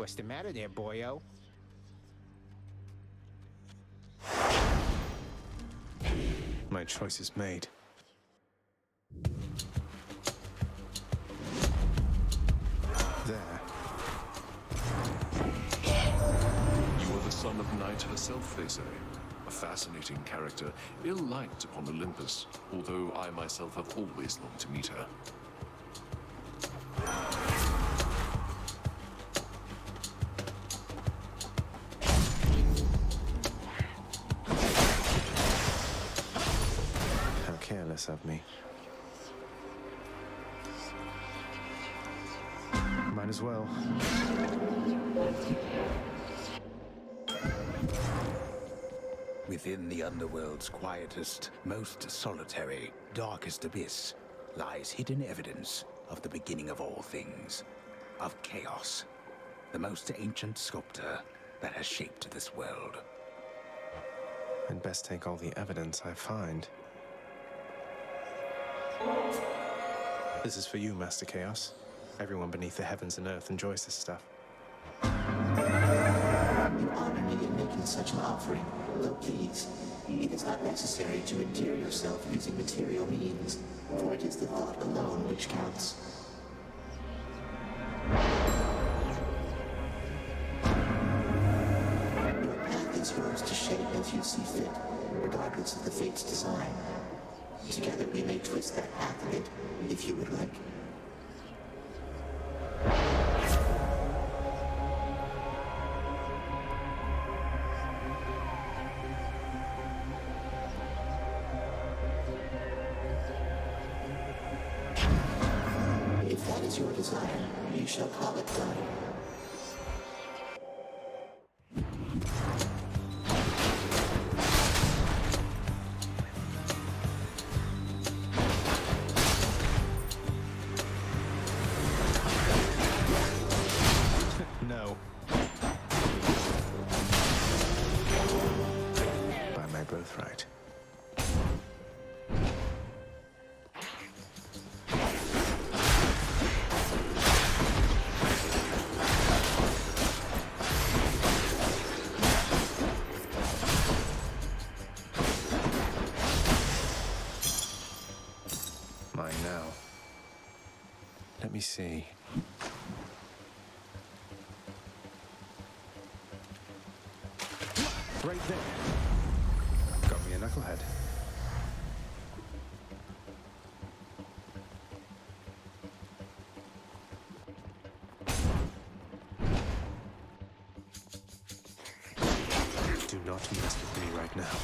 What's the matter there, boyo? My choice is made. There. You are the son of Night herself, they say. A fascinating character, ill-liked upon Olympus, although I myself have always longed to meet her. How careless of me. Might as well. Within the underworld's quietest, most solitary, darkest abyss lies hidden evidence of the beginning of all things, of chaos, the most ancient sculptor that has shaped this world. I'd best take all the evidence I find. This is for you, Master Chaos. Everyone beneath the heavens and earth enjoys this stuff. You honor me in making such an offering. Though please, it is not necessary to endear yourself using material means, for it is the thought alone which counts. Your path is yours to shape as you see fit, regardless of the fate's design. Together we may twist that path a bit, if you would like. If that is your desire, you shall call it done. No. By my birthright. Mine now. Let me see. Right there. Got me a knucklehead. Do not mess with me right now.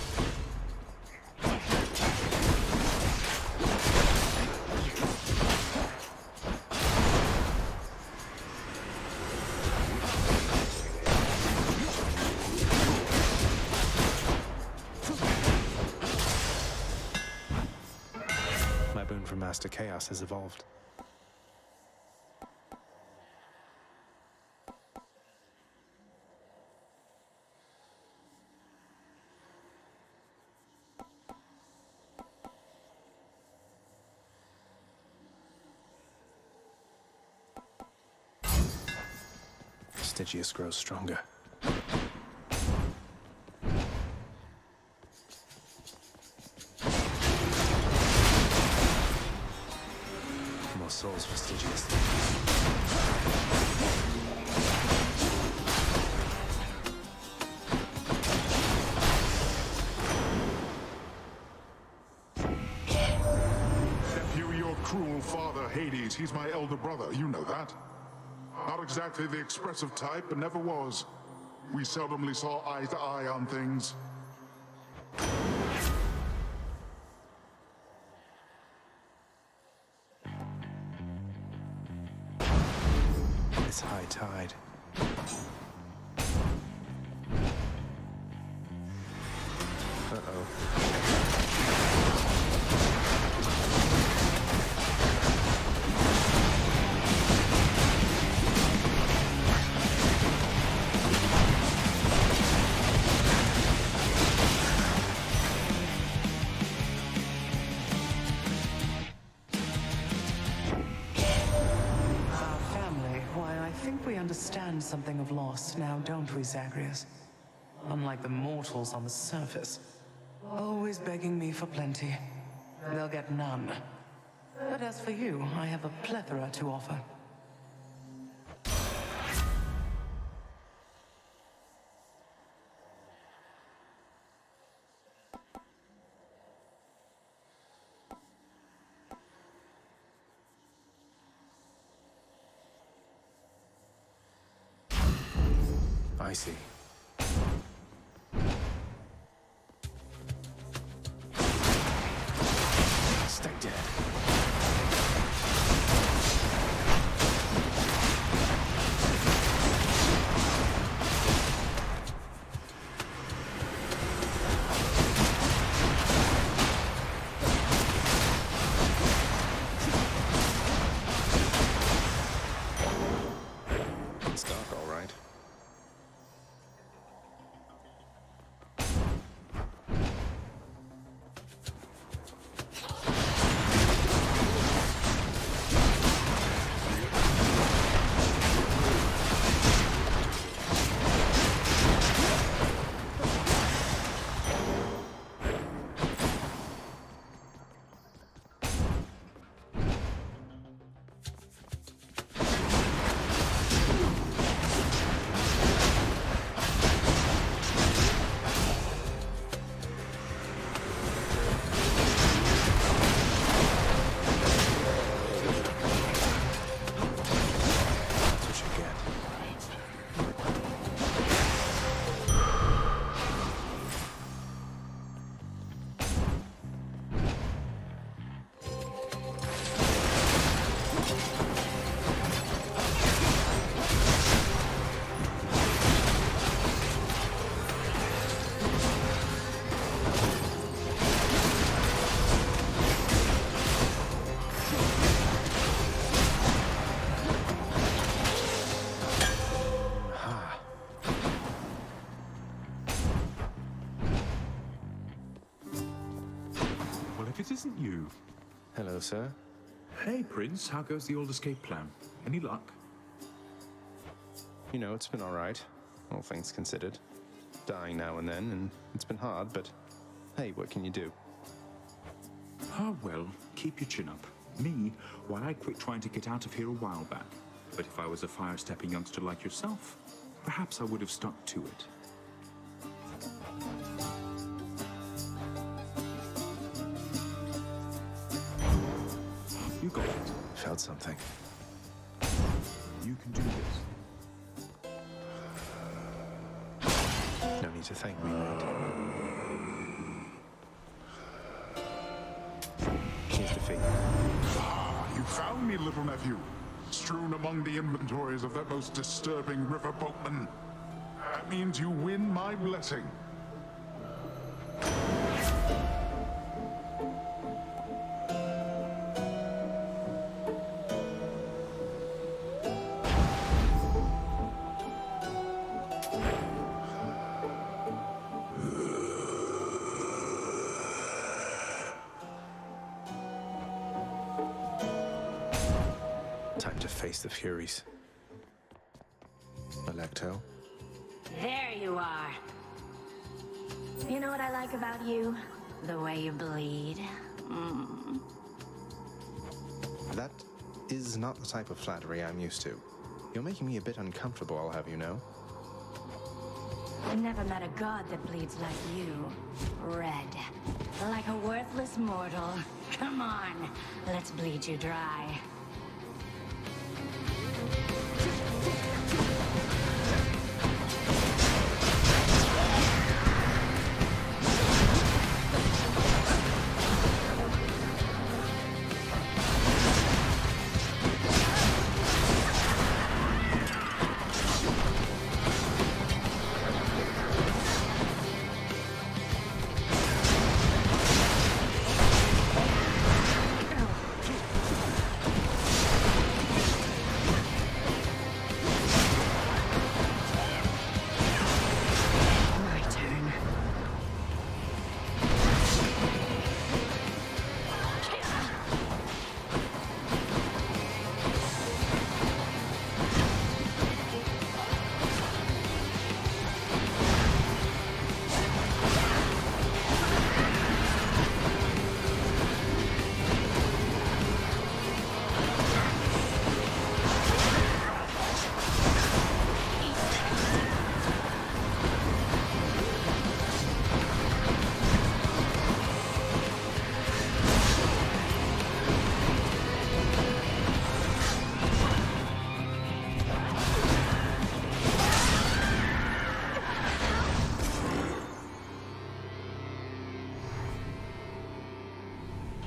My boon from Master Chaos has evolved. Stygius grows stronger. More souls for Stygius. Nephew, your cruel father, Hades, he's my elder brother, you know that. Not exactly the expressive type, but never was. We seldomly saw eye to eye on things. It's high tide. understand something of loss now, don't we, Zagreus? Unlike the mortals on the surface. Always begging me for plenty. They'll get none. But as for you, I have a plethora to offer. I see. Stay dead. It's dark, all right. It isn't you. Hello, sir. Hey, Prince, how goes the old escape plan? Any luck? You know, it's been all right, all things considered. Dying now and then, and it's been hard, but hey, what can you do? Ah, well, keep your chin up. Me, well, I quit trying to get out of here a while back. But if I was a fire-stepping youngster like yourself, perhaps I would have stuck to it. You got it. Felt something. You can do this. No need to thank me, mate. Here's the fee. You found me, little nephew. Strewn among the inventories of that most disturbing river boatman. That means you win my blessing. Time to face the Furies. Alecto. There you are. You know what I like about you? The way you bleed. That is not the type of flattery I'm used to. You're making me a bit uncomfortable, I'll have you know. I never met a god that bleeds like you. Red. Like a worthless mortal. Come on, let's bleed you dry.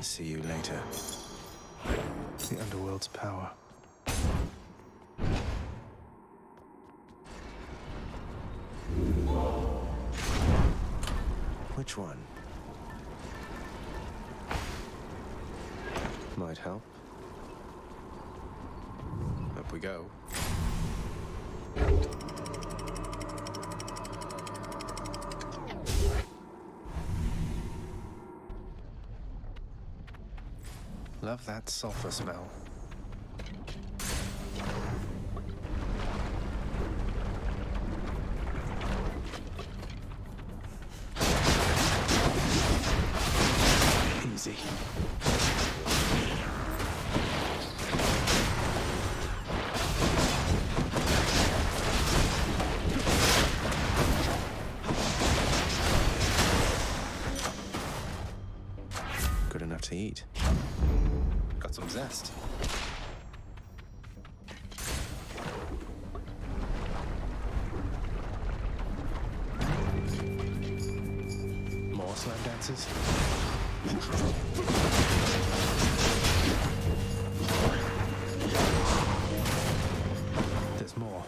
See you later. The underworld's power. Which one? Might help. Up we go. Love that sulfur smell. Easy. Good enough to eat. Got some zest. More slime dances? There's more.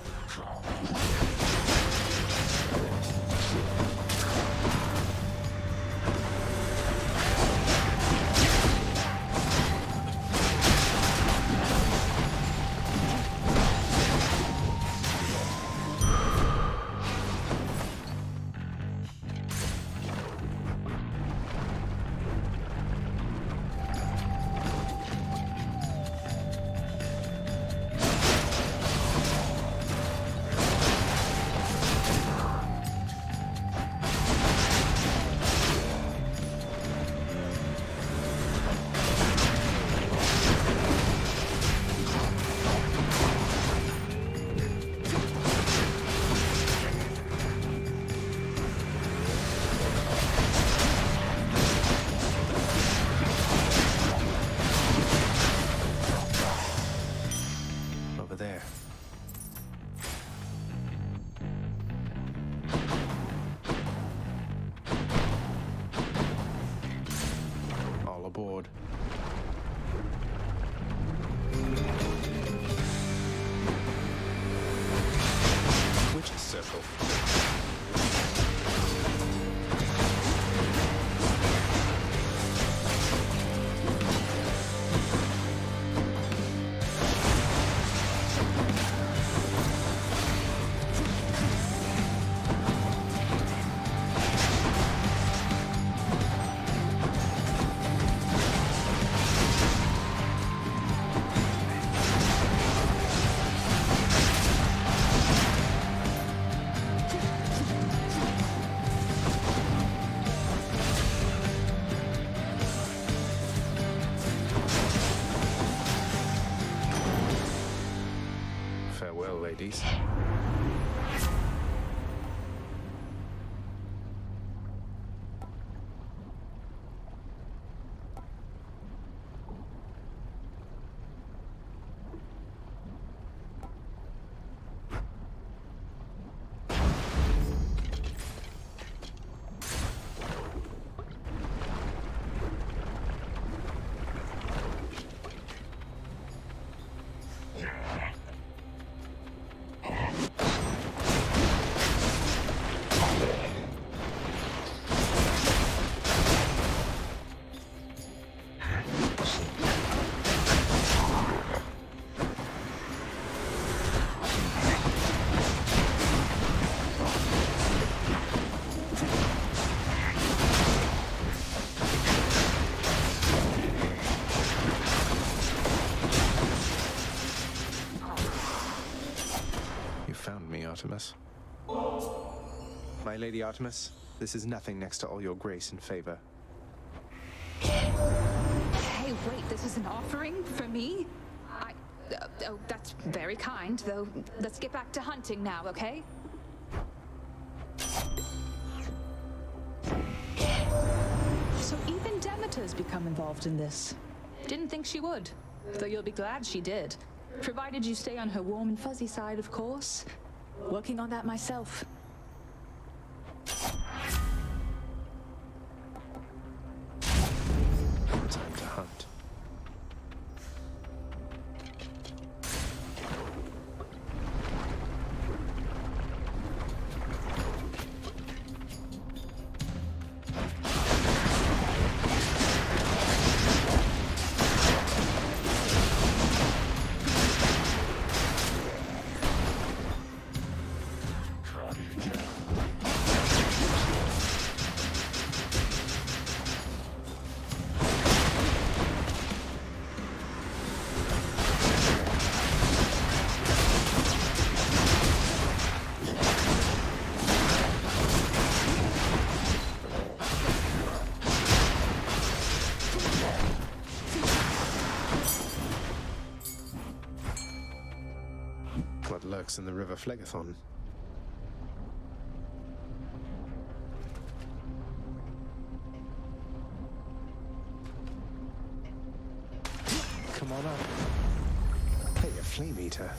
There. All aboard. Witch's Circle. Farewell, ladies. Found me, Artemis. My Lady Artemis, this is nothing next to all your grace and favor. Hey, wait, this is an offering for me? Oh, that's very kind, though. Let's get back to hunting now, okay? So even Demeter's become involved in this. Didn't think she would, though you'll be glad she did. Provided you stay on her warm and fuzzy side, of course. Working on that myself. Time to lurks in the River Phlegethon. Come on up. Hey, a flame eater.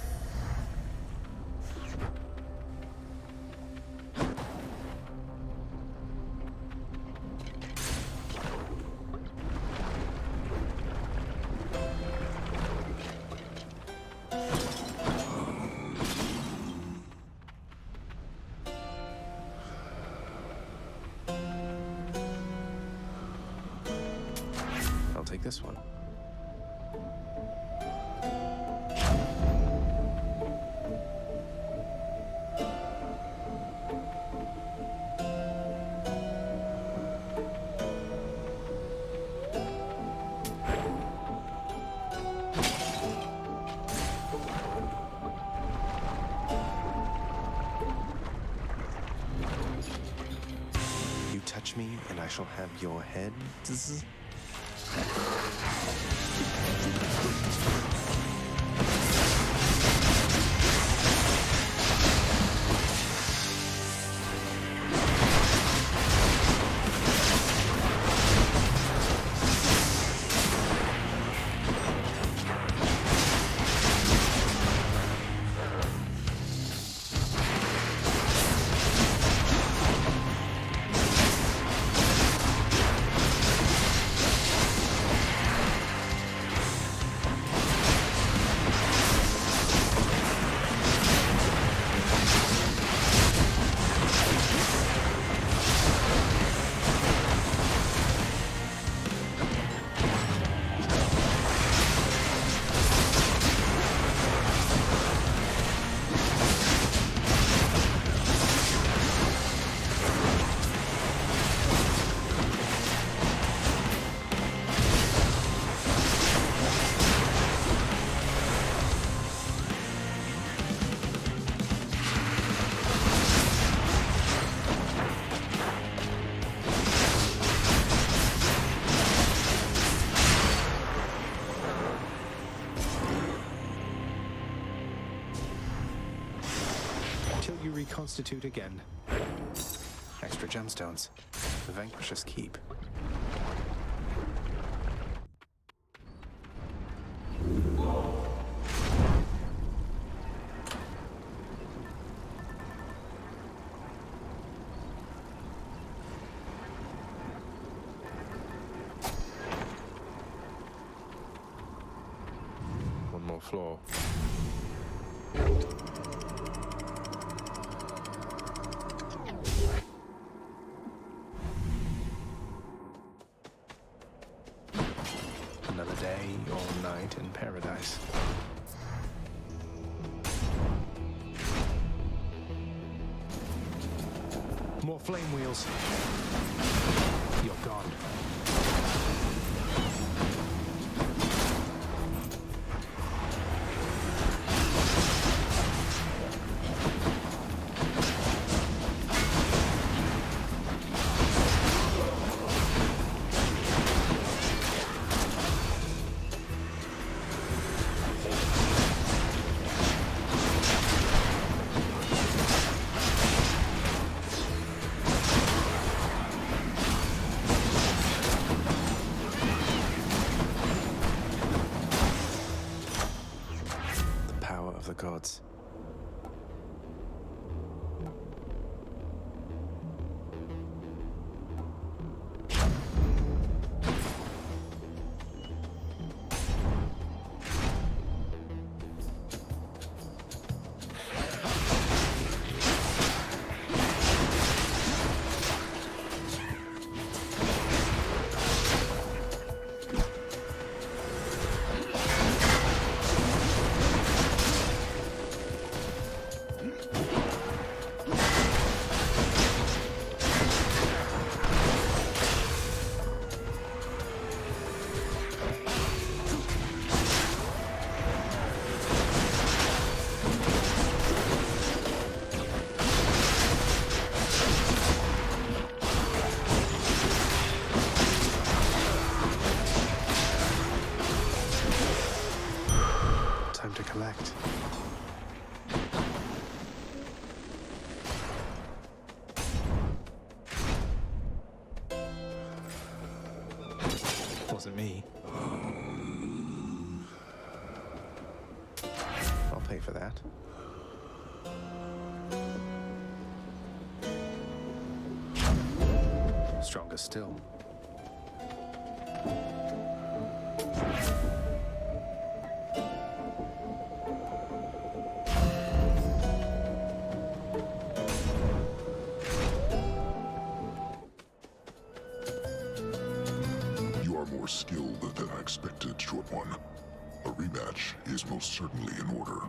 I'll take this one. You touch me and I shall have your head. Till you reconstitute again. Extra gemstones. The Vanquisher's Keep. One more floor. Another day or night in paradise. More flame wheels. You're gone. Of the gods. Time to collect. wasn't me. I'll pay for that. Stronger still. You are more skilled than I expected, Short One. A rematch is most certainly in order.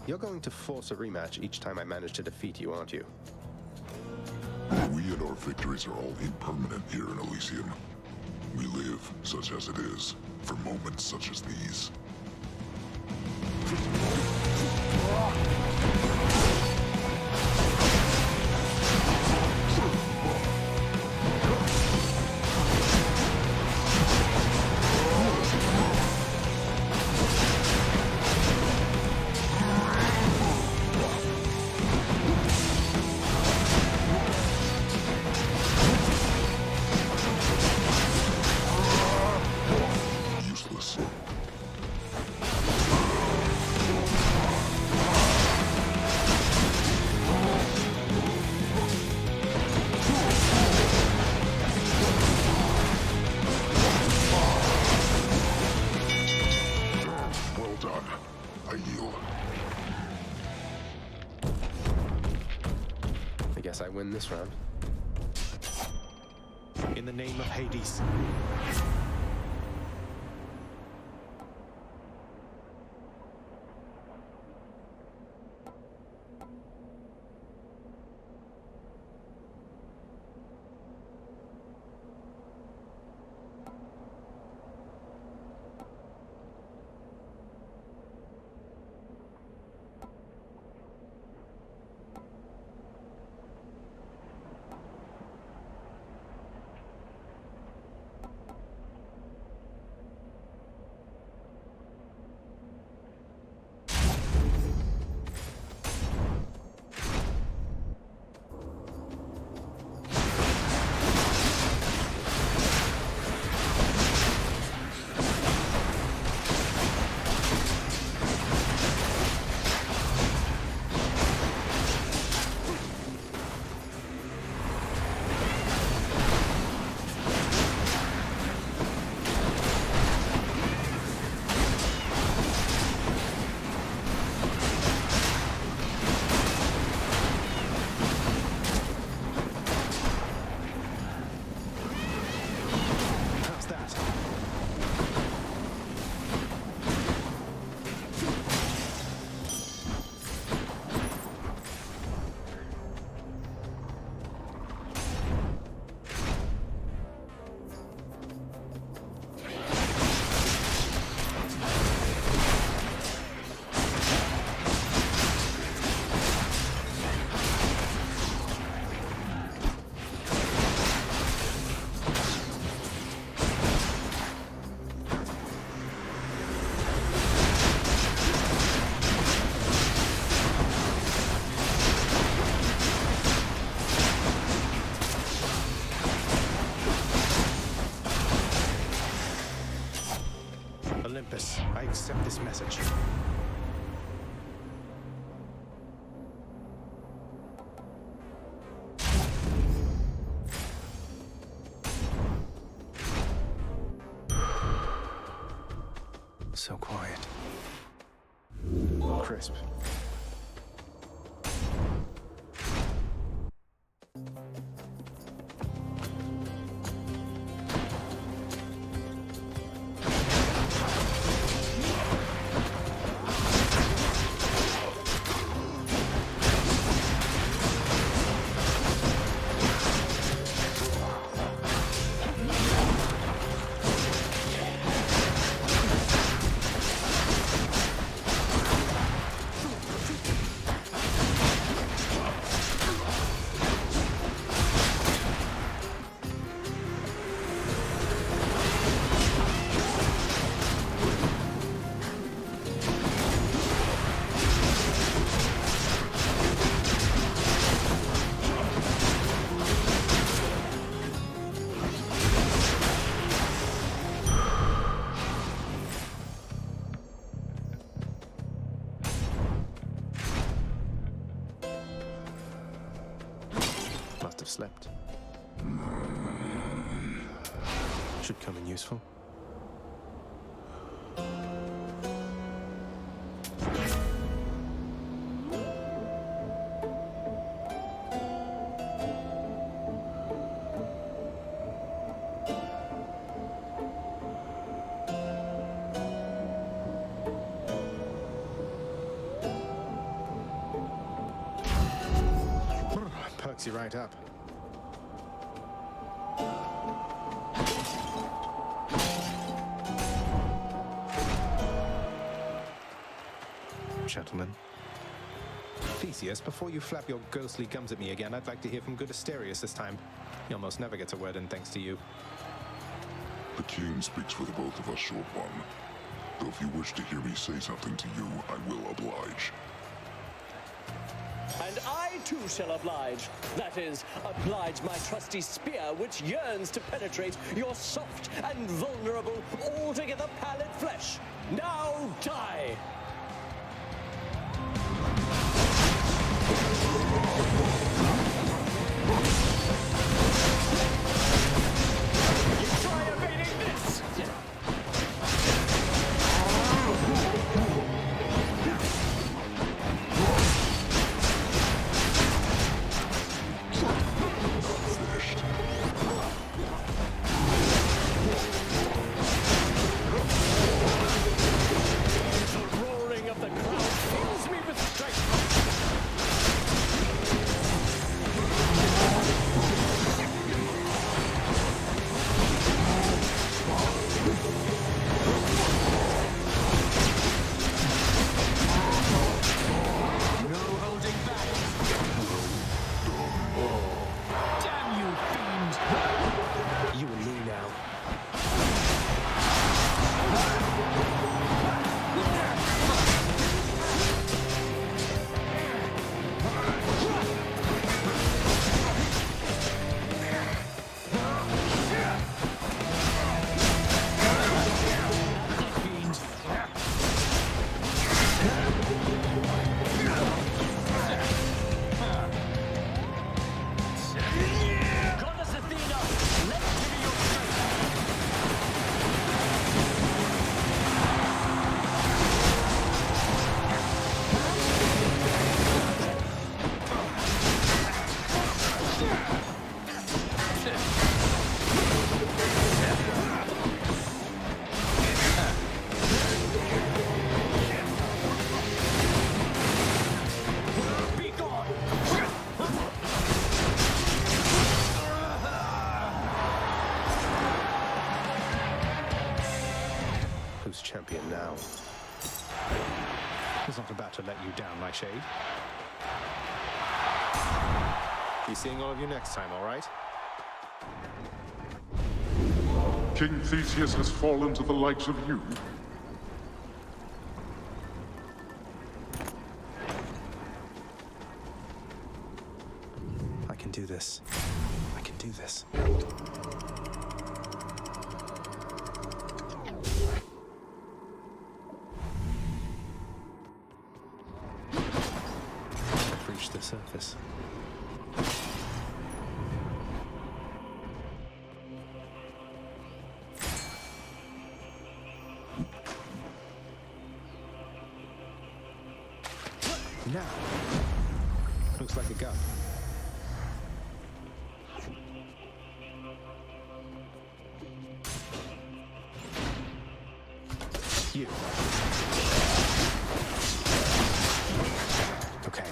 You're going to force a rematch each time I manage to defeat you, aren't you? We and our victories are all impermanent here in Elysium. We live, such as it is, for moments such as these. Useless. Well done. I yield. I guess I win this round. In the name of Hades. How's that? Olympus, I accept this message. So quiet. Crisp. Should come in useful. Perks you right up. Gentlemen. Theseus, before you flap your ghostly gums at me again, I'd like to hear from good Asterius this time. He almost never gets a word in thanks to you. The king speaks for the both of us, short one. Though if you wish to hear me say something to you, I will oblige. And I too shall oblige. That is, oblige my trusty spear, which yearns to penetrate your soft and vulnerable, altogether pallid flesh. Now die! Try evading this! The roaring of the crowd fills me with strength. No holding back. Damn you, fiend! You and me now. Goddess Athena, let's give me your strength. Be gone! Who's champion now? He's not about to let you down, my shade. Be seeing all of you next time, all right? King Theseus has fallen to the likes of you. I can do this. I can do this. I've reached the surface. Now, looks like a gun. You. Okay.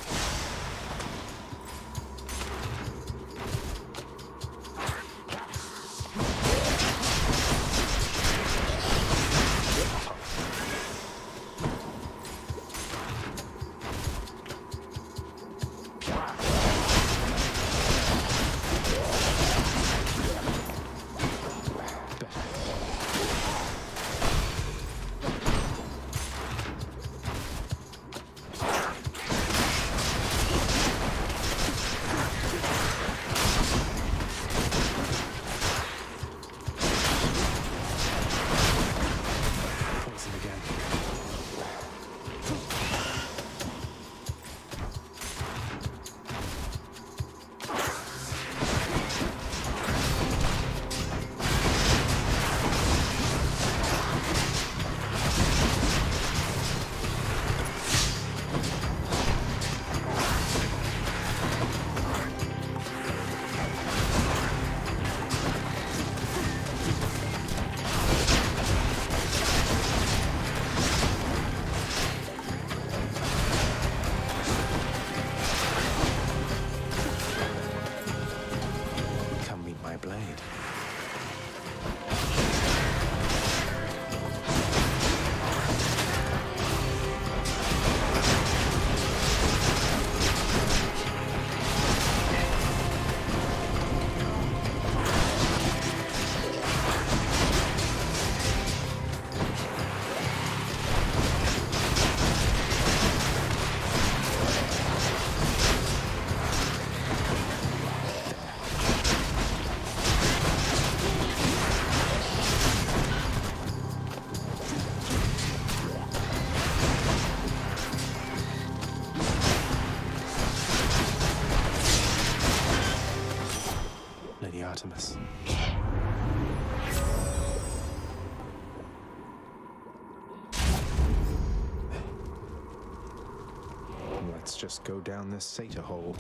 Let's just go down this Satyr hole.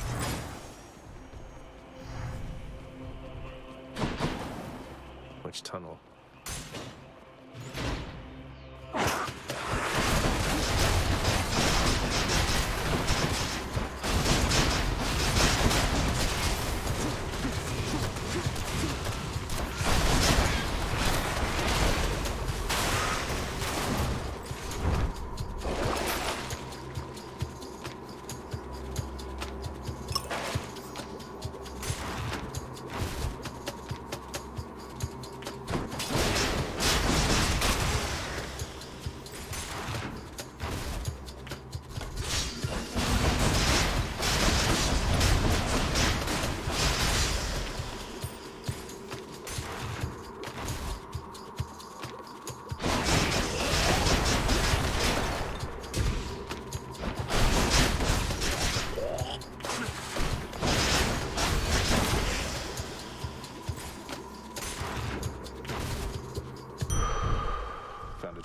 Which tunnel?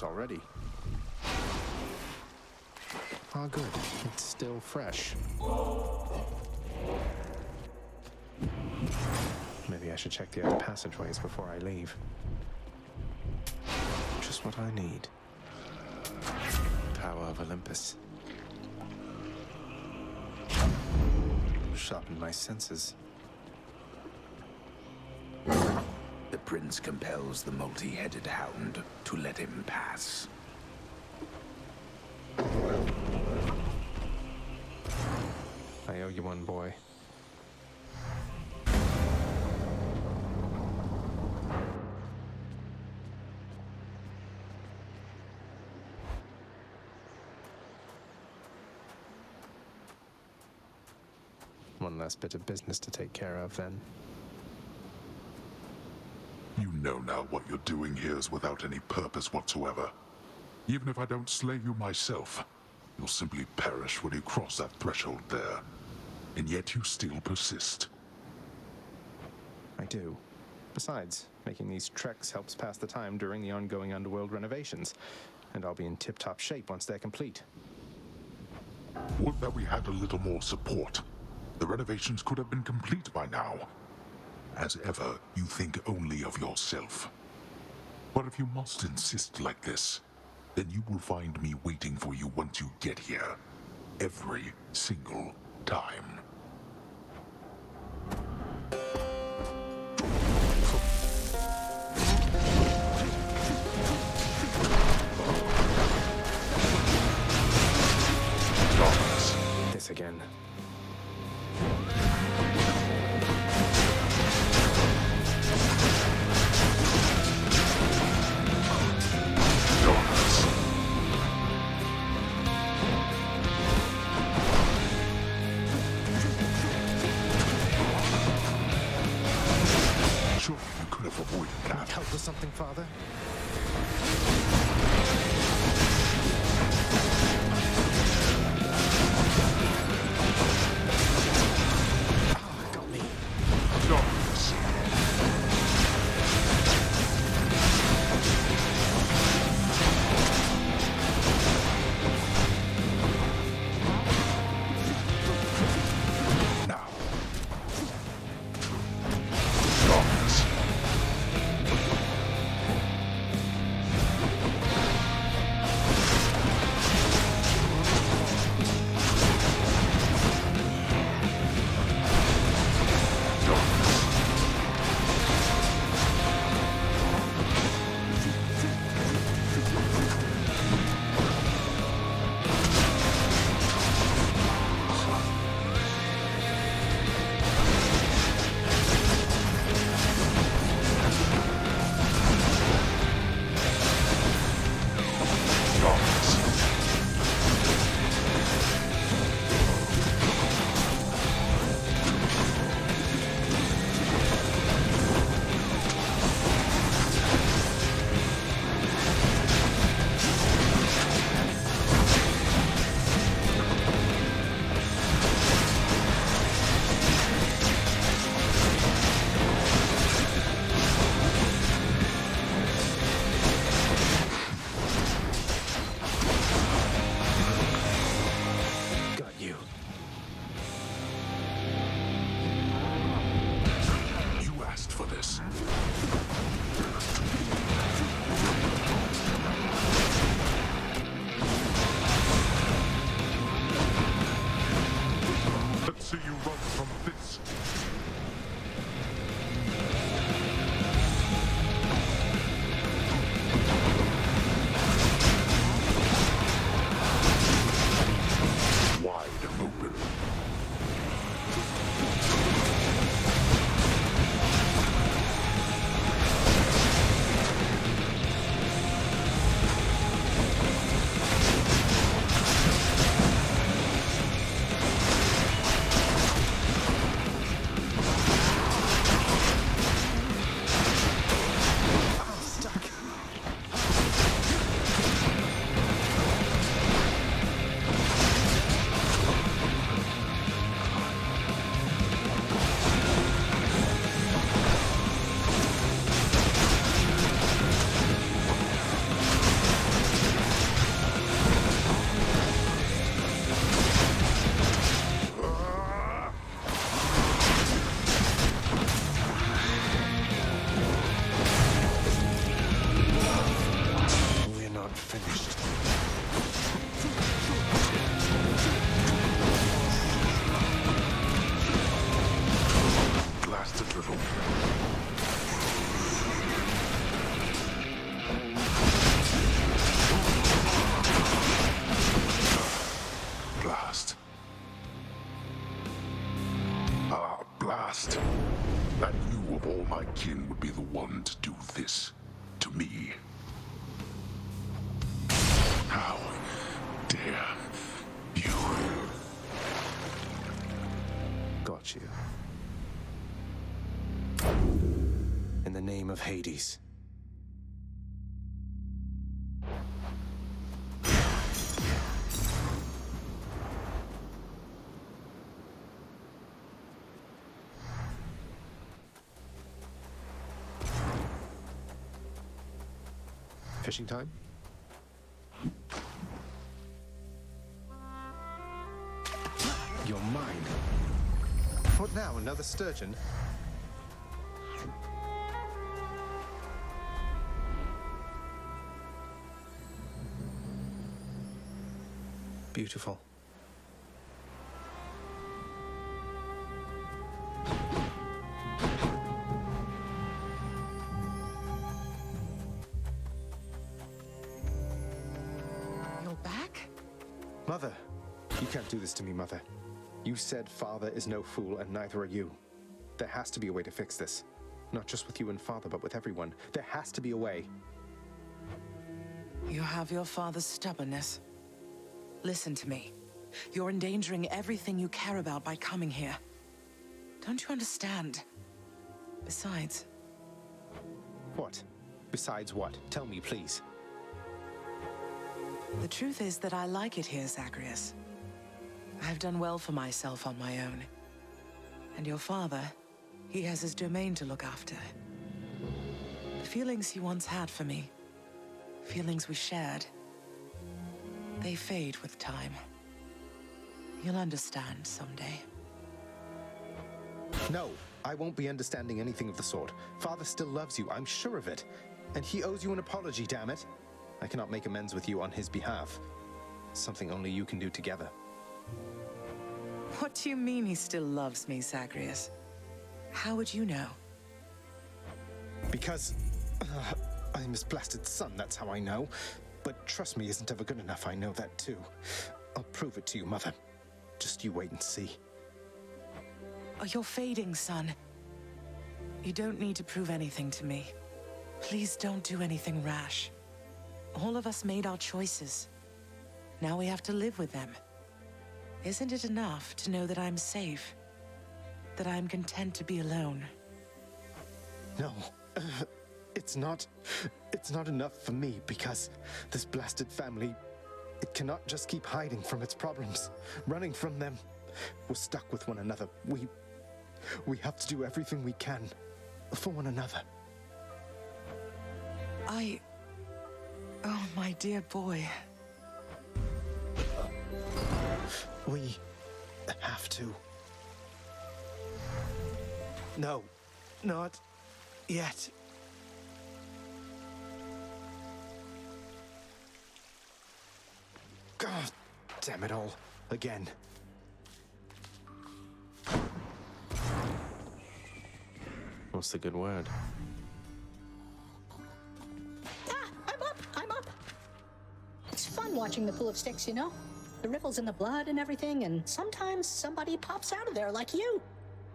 Already. Oh, good. It's still fresh. Maybe I should check the other passageways before I leave. Just what I need. Power of Olympus. Sharpen my senses. The prince compels the multi-headed hound to let him pass. I owe you one, boy. One last bit of business to take care of, then. You know now what you're doing here is without any purpose whatsoever. Even if I don't slay you myself, you'll simply perish when you cross that threshold there. And yet you still persist. I do. Besides, making these treks helps pass the time during the ongoing underworld renovations, and I'll be in tip-top shape once they're complete. Would that we had a little more support. The renovations could have been complete by now. As ever, you think only of yourself. But if you must insist like this, then you will find me waiting for you once you get here. Every single time. This again. Something, Father? Got me. Let's see you run from this. Wide open. We're not finished. Blasted little. Blast. Ah, blast. And you of all my kin would be the one to do this to me. How dare you? Got you. In the name of Hades. Fishing time? You're mine. What now? Another sturgeon? Beautiful. You're back? Mother! You can't do this to me, Mother. You said Father is no fool, and neither are you. There has to be a way to fix this. Not just with you and Father, but with everyone. There has to be a way. You have your father's stubbornness. Listen to me. You're endangering everything you care about by coming here. Don't you understand? Besides... What? Besides what? Tell me, please. The truth is that I like it here, Zagreus. I've done well for myself on my own. And your father, he has his domain to look after. The feelings he once had for me, feelings we shared, they fade with time. You'll understand someday. No, I won't be understanding anything of the sort. Father still loves you, I'm sure of it. And he owes you an apology, damn it. I cannot make amends with you on his behalf. Something only you can do together. What do you mean he still loves me, Zagreus? How would you know? Because... I'm his blasted son, that's how I know. But trust me isn't ever good enough, I know that too. I'll prove it to you, Mother. Just you wait and see. Oh, you're fading, son. You don't need to prove anything to me. Please don't do anything rash. All of us made our choices. Now we have to live with them. Isn't it enough to know that I'm safe? That I'm content to be alone? No, it's not enough for me because this blasted family, it cannot just keep hiding from its problems, running from them. We're stuck with one another. We have to do everything we can for one another. Oh, my dear boy. We have to. No, not yet. God damn it all. Again. What's the good word? I'm up. It's fun watching the pool of sticks, you know? The ripples in the blood and everything, and sometimes somebody pops out of there like you.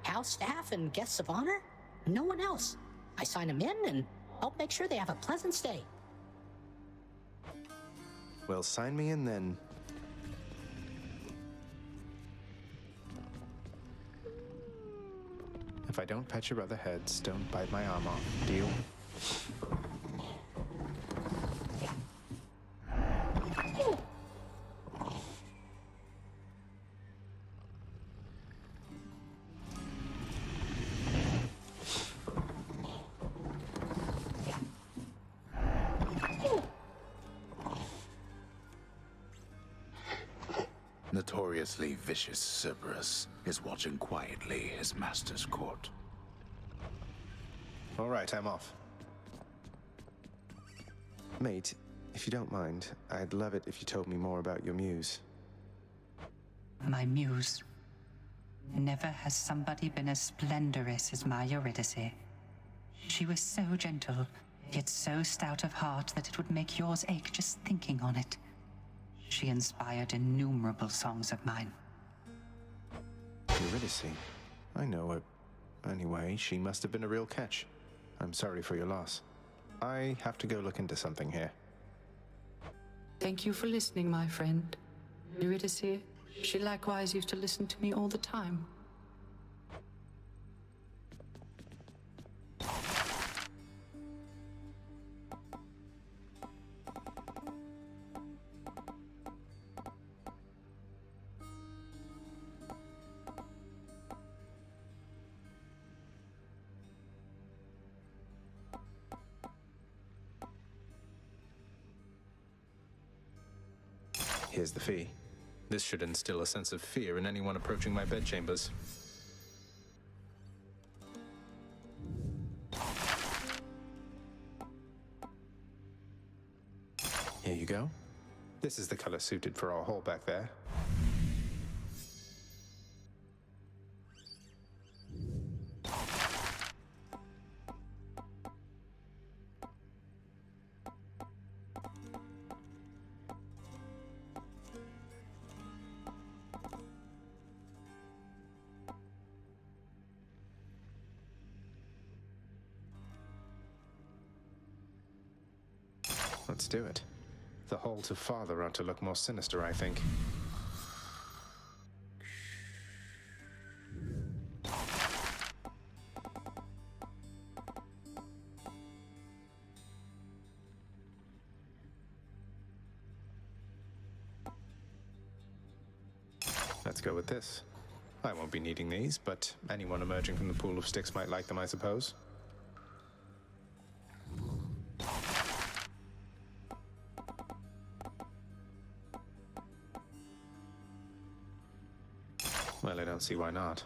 House staff and guests of honor. No one else. I sign them in and help make sure they have a pleasant stay. Well, sign me in then. If I don't pet your other heads, don't bite my arm off. Deal? Notoriously vicious Cerberus is watching quietly his master's court. All right, I'm off. Mate, if you don't mind, I'd love it if you told me more about your muse. My muse. Never has somebody been as splendorous as my Eurydice. She was so gentle, yet so stout of heart that it would make yours ache just thinking on it. She inspired innumerable songs of mine. Eurydice? I know her. Anyway, she must have been a real catch. I'm sorry for your loss. I have to go look into something here. Thank you for listening, my friend. Eurydice, she likewise used to listen to me all the time. Here's the fee. This should instill a sense of fear in anyone approaching my bedchambers. Here you go. This is the color suited for our hall back there. Let's do it. The hall to father ought to look more sinister, I think. Let's go with this. I won't be needing these, but anyone emerging from the pool of sticks might like them, I suppose. Well, I don't see why not.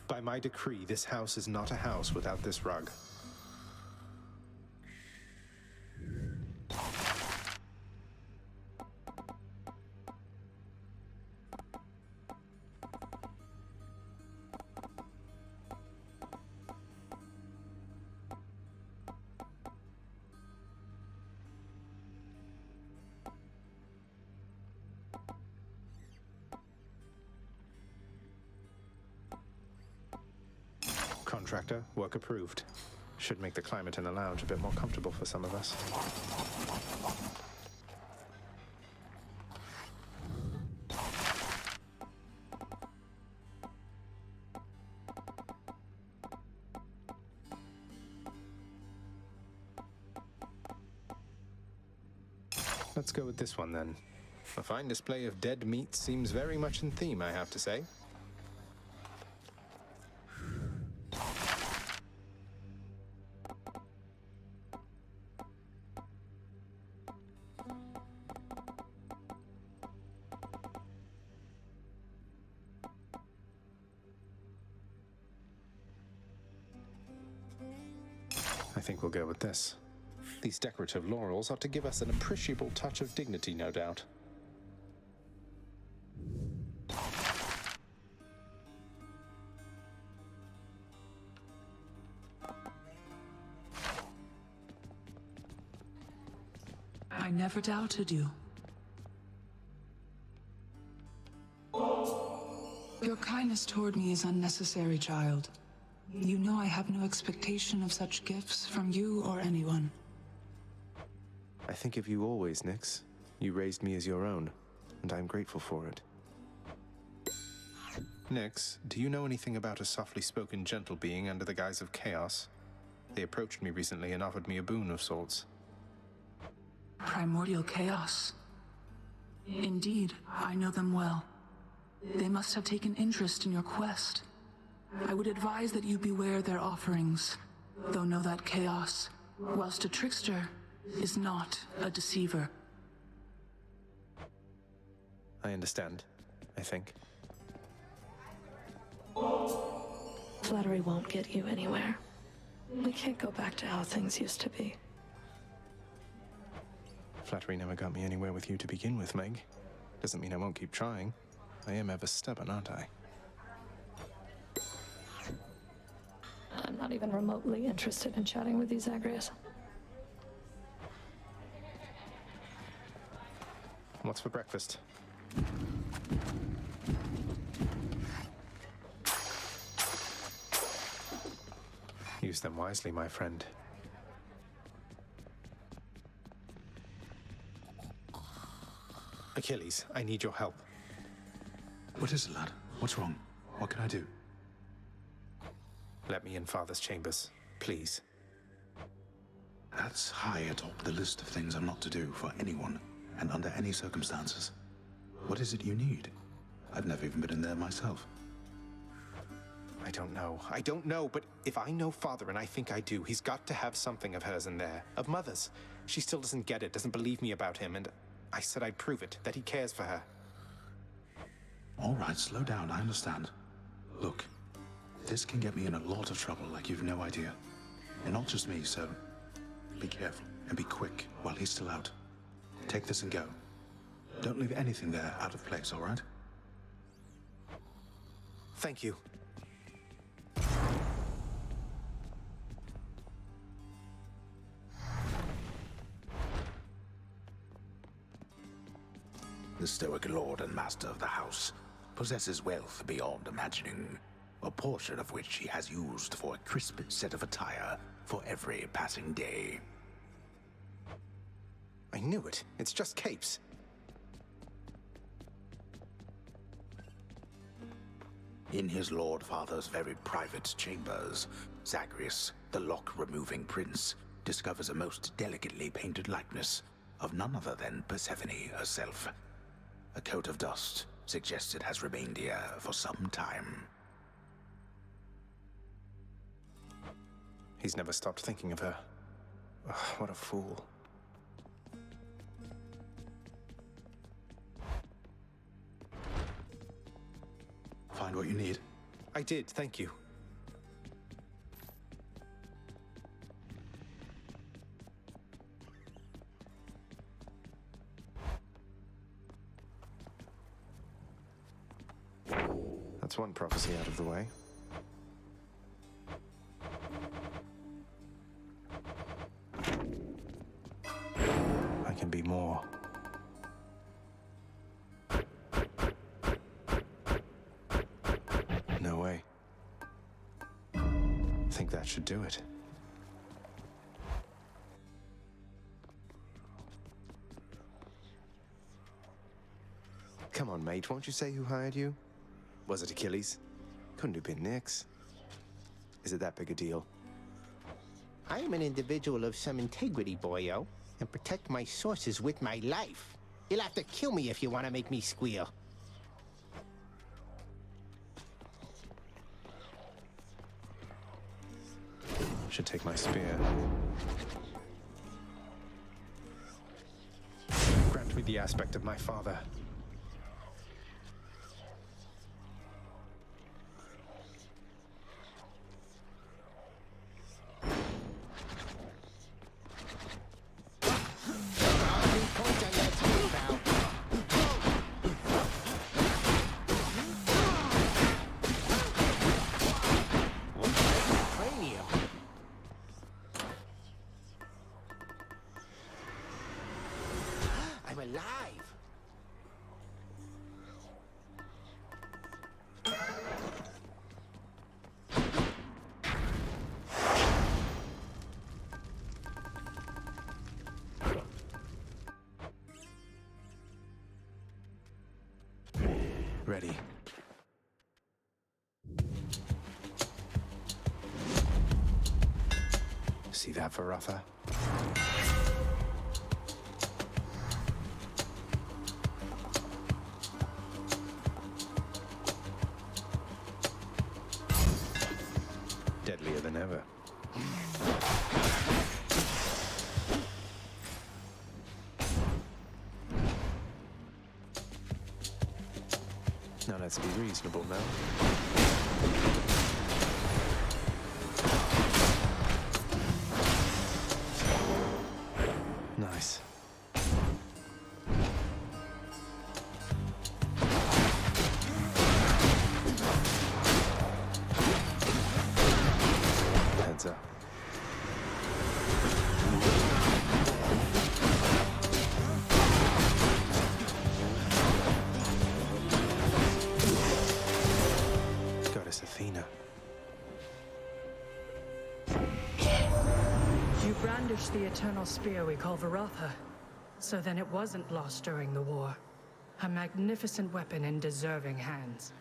By my decree, this house is not a house without this rug. Contractor, work approved. Should make the climate in the lounge a bit more comfortable for some of us. Let's go with this one then. A fine display of dead meat seems very much in theme, I have to say. I think we'll go with this. These decorative laurels ought to give us an appreciable touch of dignity, no doubt. I never doubted you. Your kindness toward me is unnecessary, child. You know I have no expectation of such gifts from you or anyone. I think of you always, Nyx. You raised me as your own, and I'm grateful for it. Nyx, do you know anything about a softly spoken gentle being under the guise of Chaos? They approached me recently and offered me a boon of sorts. Primordial Chaos. Indeed, I know them well. They must have taken interest in your quest. I would advise that you beware their offerings, though know that Chaos, whilst a trickster, is not a deceiver. I understand, I think. Flattery won't get you anywhere. We can't go back to how things used to be. Flattery never got me anywhere with you to begin with, Meg. Doesn't mean I won't keep trying. I am ever stubborn, aren't I? I'm not even remotely interested in chatting with you, Zagreus. What's for breakfast? Use them wisely, my friend. Achilles, I need your help. What is it, lad? What's wrong? What can I do? Let me in Father's chambers, please. That's high atop the list of things I'm not to do for anyone, and under any circumstances. What is it you need? I've never even been in there myself. I don't know, but if I know Father, and I think I do, he's got to have something of hers in there. Of Mother's. She still doesn't get it, doesn't believe me about him, and I said I'd prove it, that he cares for her. All right, slow down, I understand. Look, this can get me in a lot of trouble like you've no idea. And not just me, so be careful and be quick while he's still out. Take this and go. Don't leave anything there out of place, all right? Thank you. The stoic lord and master of the house possesses wealth beyond imagining, a portion of which he has used for a crisp set of attire for every passing day. I knew it. It's just capes. In his Lord Father's very private chambers, Zagreus, the lock-removing prince, discovers a most delicately painted likeness of none other than Persephone herself. A coat of dust suggests it has remained here for some time. He's never stopped thinking of her. Ugh, what a fool. Find what you need? I did, thank you. That's one prophecy out of the way. I can be more. No way. I think that should do it. Come on, mate, won't you say who hired you? Was it Achilles? Couldn't have been Nyx. Is it that big a deal? I am an individual of some integrity, boyo, and protect my sources with my life. You'll have to kill me if you want to make me squeal. Should take my spear. Grant me the aspect of my father. alive. Ready. See that, Varatha? Deadlier than ever. Now let's be reasonable now. Nice. Heads up. Goddess Athena. You brandished the eternal spear we call Varatha. So then it wasn't lost during the war. A magnificent weapon in deserving hands.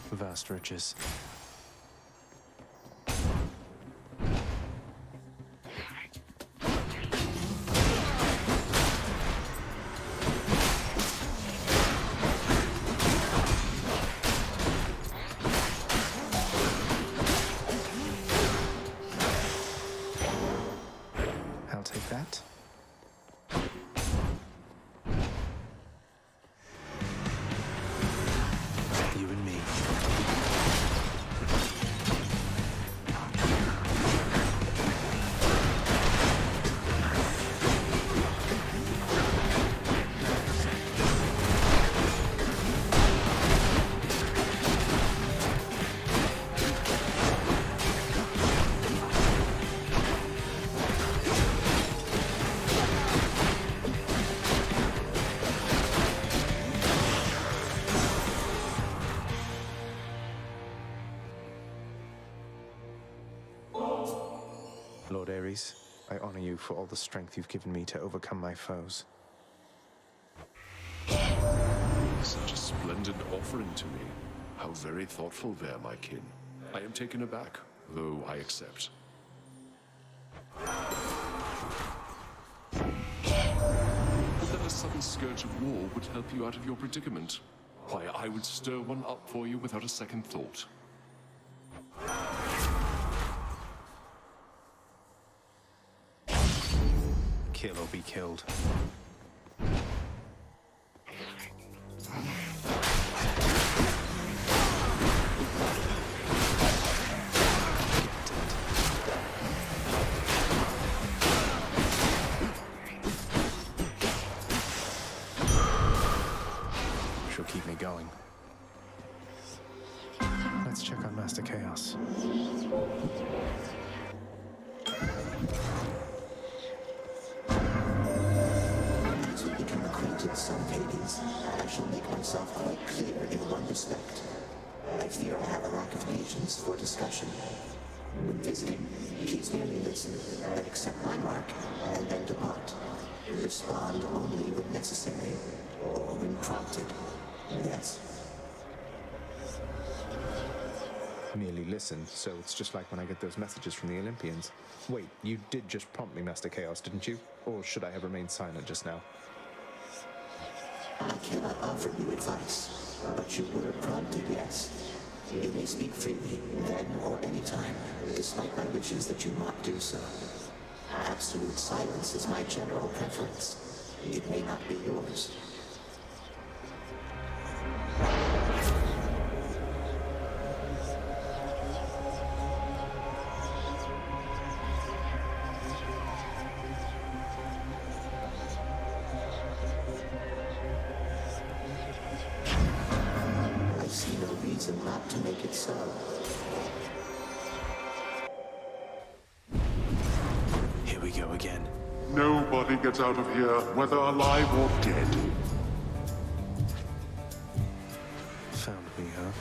Vast riches. I'll take that. You and me. Lord Ares, I honor you for all the strength you've given me to overcome my foes. Such a splendid offering to me. How very thoughtful there, my kin. I am taken aback, though I accept. But that a sudden scourge of war would help you out of your predicament. Why, I would stir one up for you without a second thought. Kill or be killed. She'll keep me going. Let's check on Master Chaos. As we become acquainted, son Hades, I shall make myself quite clear in one respect. I fear I have a lack of patience for discussion. When visiting, please merely listen, accept my mark, and then depart. Respond only when necessary, or when prompted. Yes, Merely listen, so it's just like when I get those messages from the Olympians. Wait, you did just prompt me, Master Chaos, didn't you? Or should I have remained silent just now? I cannot offer you advice, but you were prompted, yes. You may speak freely, then or any time, despite my wishes that you not do so. Absolute silence is my general preference. It may not be yours. I see no reason not to make it so. Here we go again. Nobody gets out of here, whether alive or dead. Found me, huh?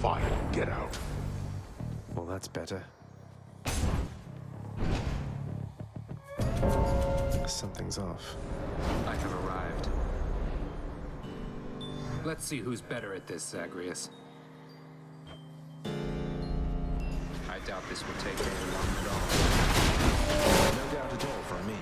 Fine, get out. Well, that's better. Something's off. I have arrived. Let's see who's better at this, Zagreus. I doubt this will take very long at all. No doubt at all from me.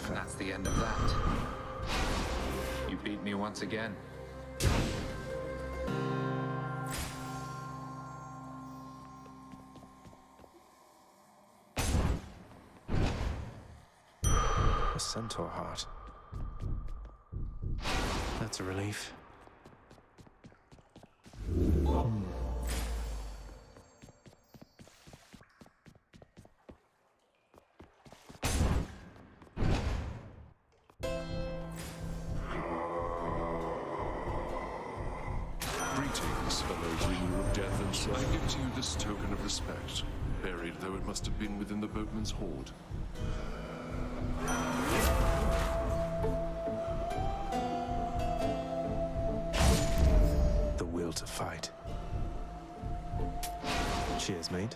That's the end of that. You beat me once again. A centaur heart. That's a relief. Greetings, fellow bringer of death and sorrow. I give to you this token of respect, buried though it must have been within the boatman's hoard. The will to fight. Cheers, mate.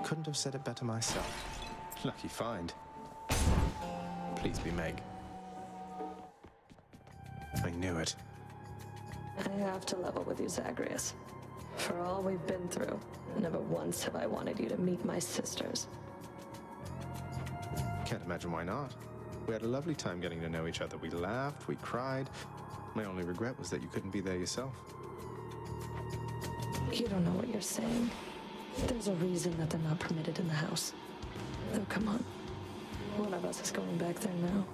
Couldn't have said it better myself. Lucky find. Please be Meg. I knew it. I have to level with you, Zagreus. For all we've been through, never once have I wanted you to meet my sisters. Can't imagine why not. We had a lovely time getting to know each other. We laughed, we cried. My only regret was that you couldn't be there yourself. You don't know what you're saying. There's a reason that they're not permitted in the house. Oh, come on. One of us is going back there now.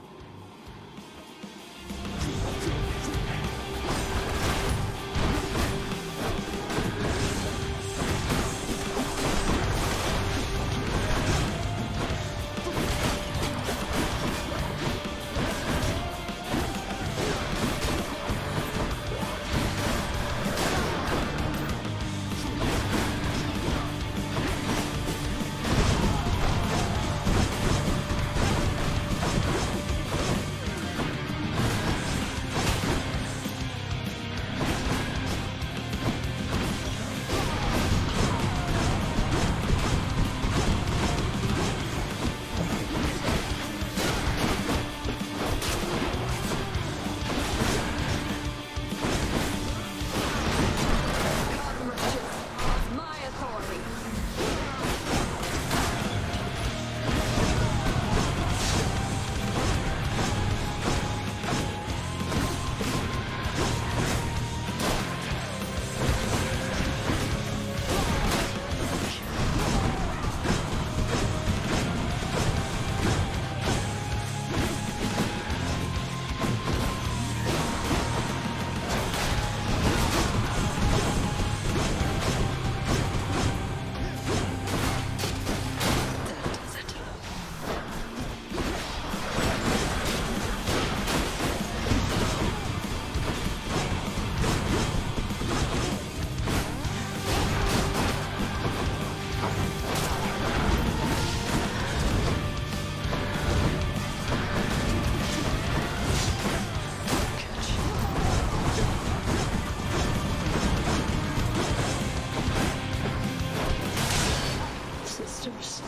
sisters.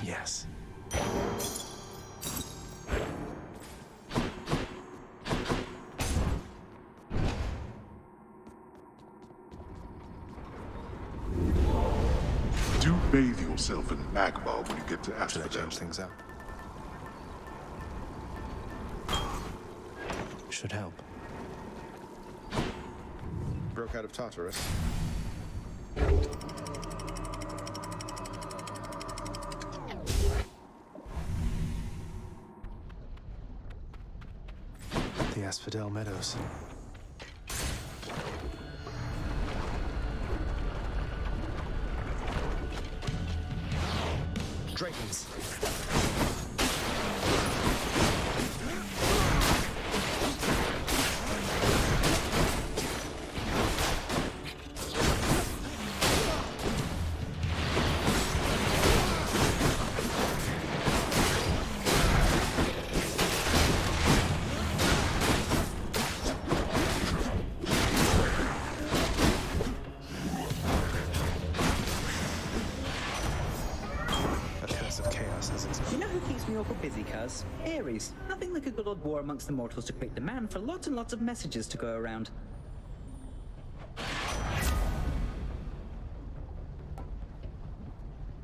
Yes. Do bathe yourself in magma when you get to Asphodel. Should I change things up? Should help. Broke out of Tartarus. The Asphodel Meadows. Dragons. You know who keeps me awful busy, cuz? Ares. Nothing like a good old war amongst the mortals to create demand for lots and lots of messages to go around.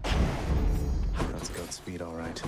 That's Godspeed, all right.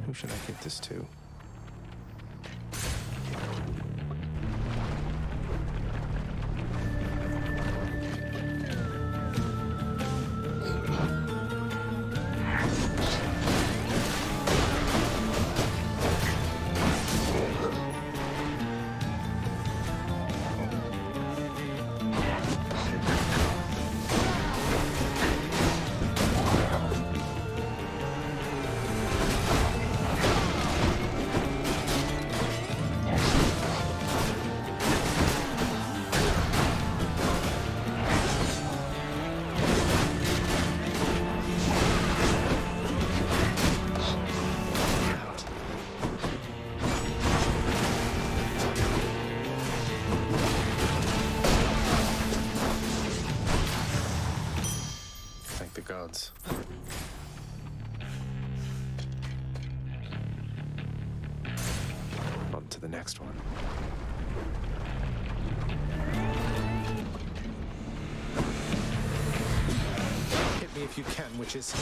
Who should I give this to? Thank the gods. On to the next one. Hit me if you can, witches.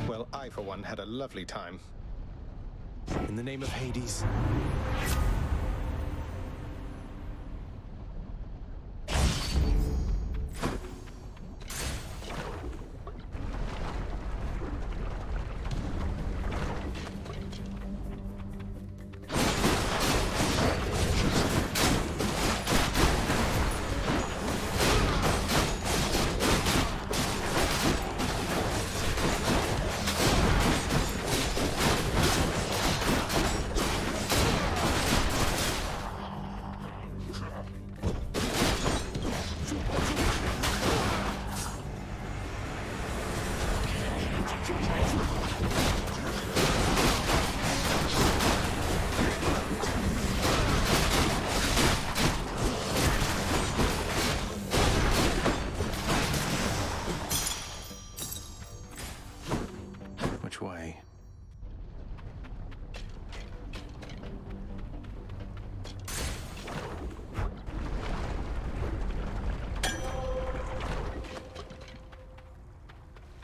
Well, I, for one, had a lovely time. In the name of Hades.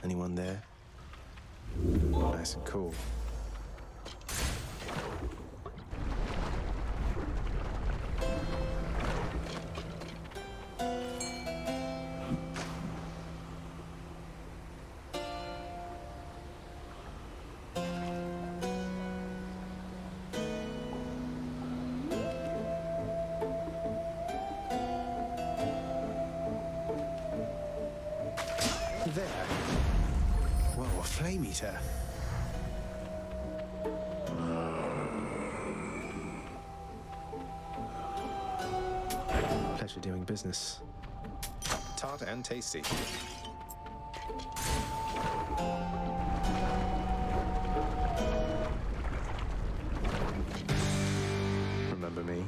Anyone there? Nice and cool. There. Whoa, a flame eater. Pleasure doing business. Tart and tasty. Remember me?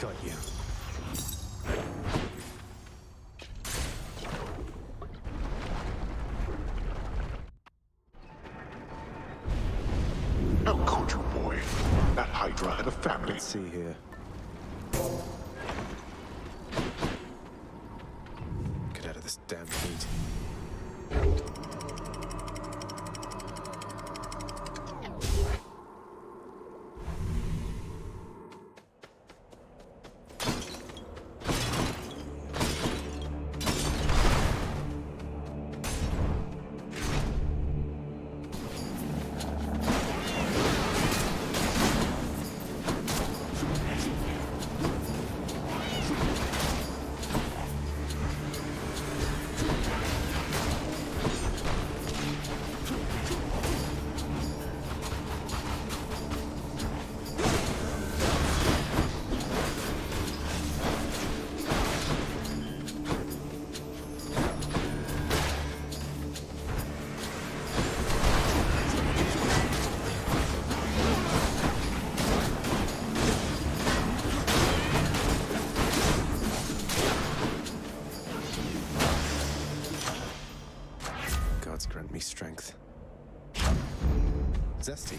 Got you. How could you, boy? That Hydra had a family. Let's see here. Get out of this damn heat. Gods grant me strength. Zesty.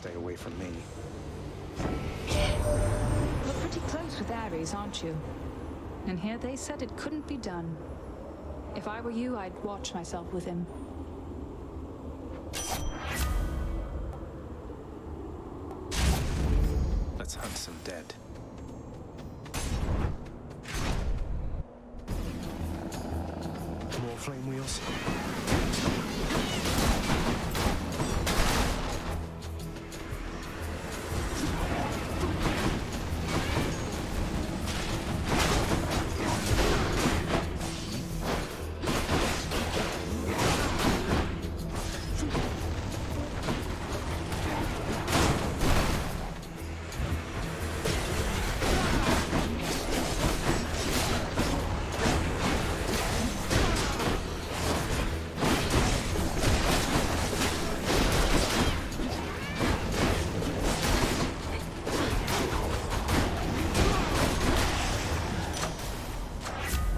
stay away from me. You're pretty close with Ares, aren't you? And here they said it couldn't be done. If I were you, I'd watch myself with him. Let's hunt some dead. More flame wheels.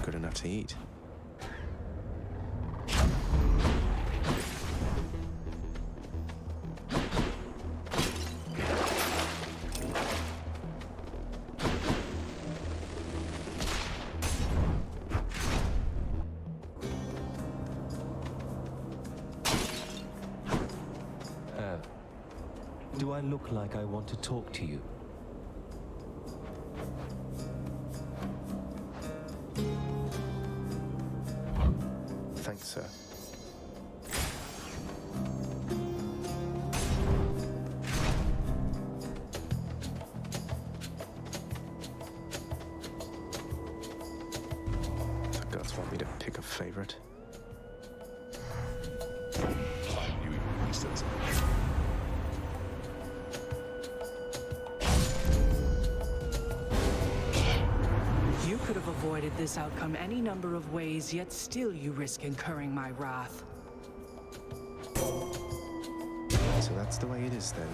Good enough to eat. Do I look like I want to talk to you? Thanks, sir. The gods want me to pick a favorite. I knew you would be sensible. You could have avoided this outcome any number of ways, yet still you risk incurring my wrath. So that's the way it is then.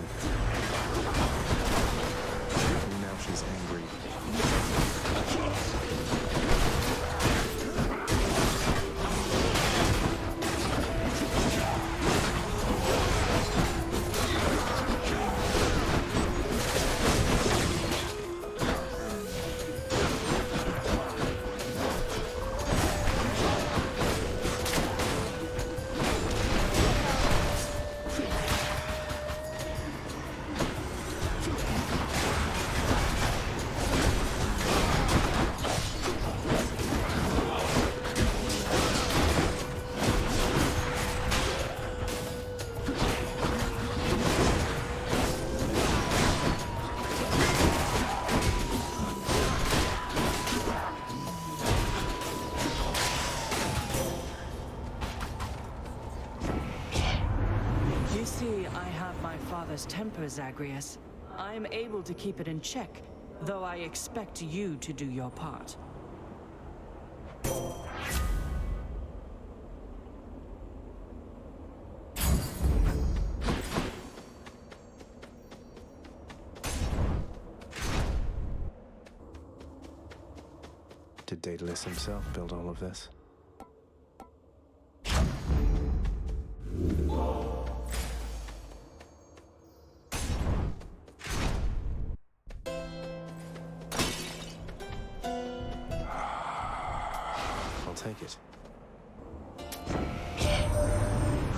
Now she's angry. You see, I have my father's temper, Zagreus. I am able to keep it in check, though I expect you to do your part. Did Daedalus himself build all of this? I'll take it.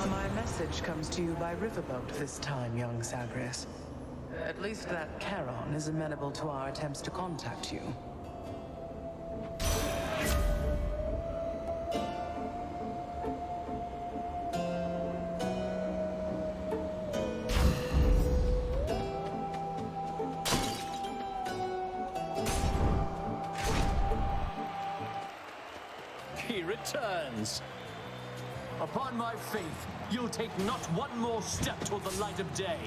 My message comes to you by riverboat this time, young Zagreus. At least that Charon is amenable to our attempts to contact you. He returns. Upon my faith, you'll take not one more step toward the light of day.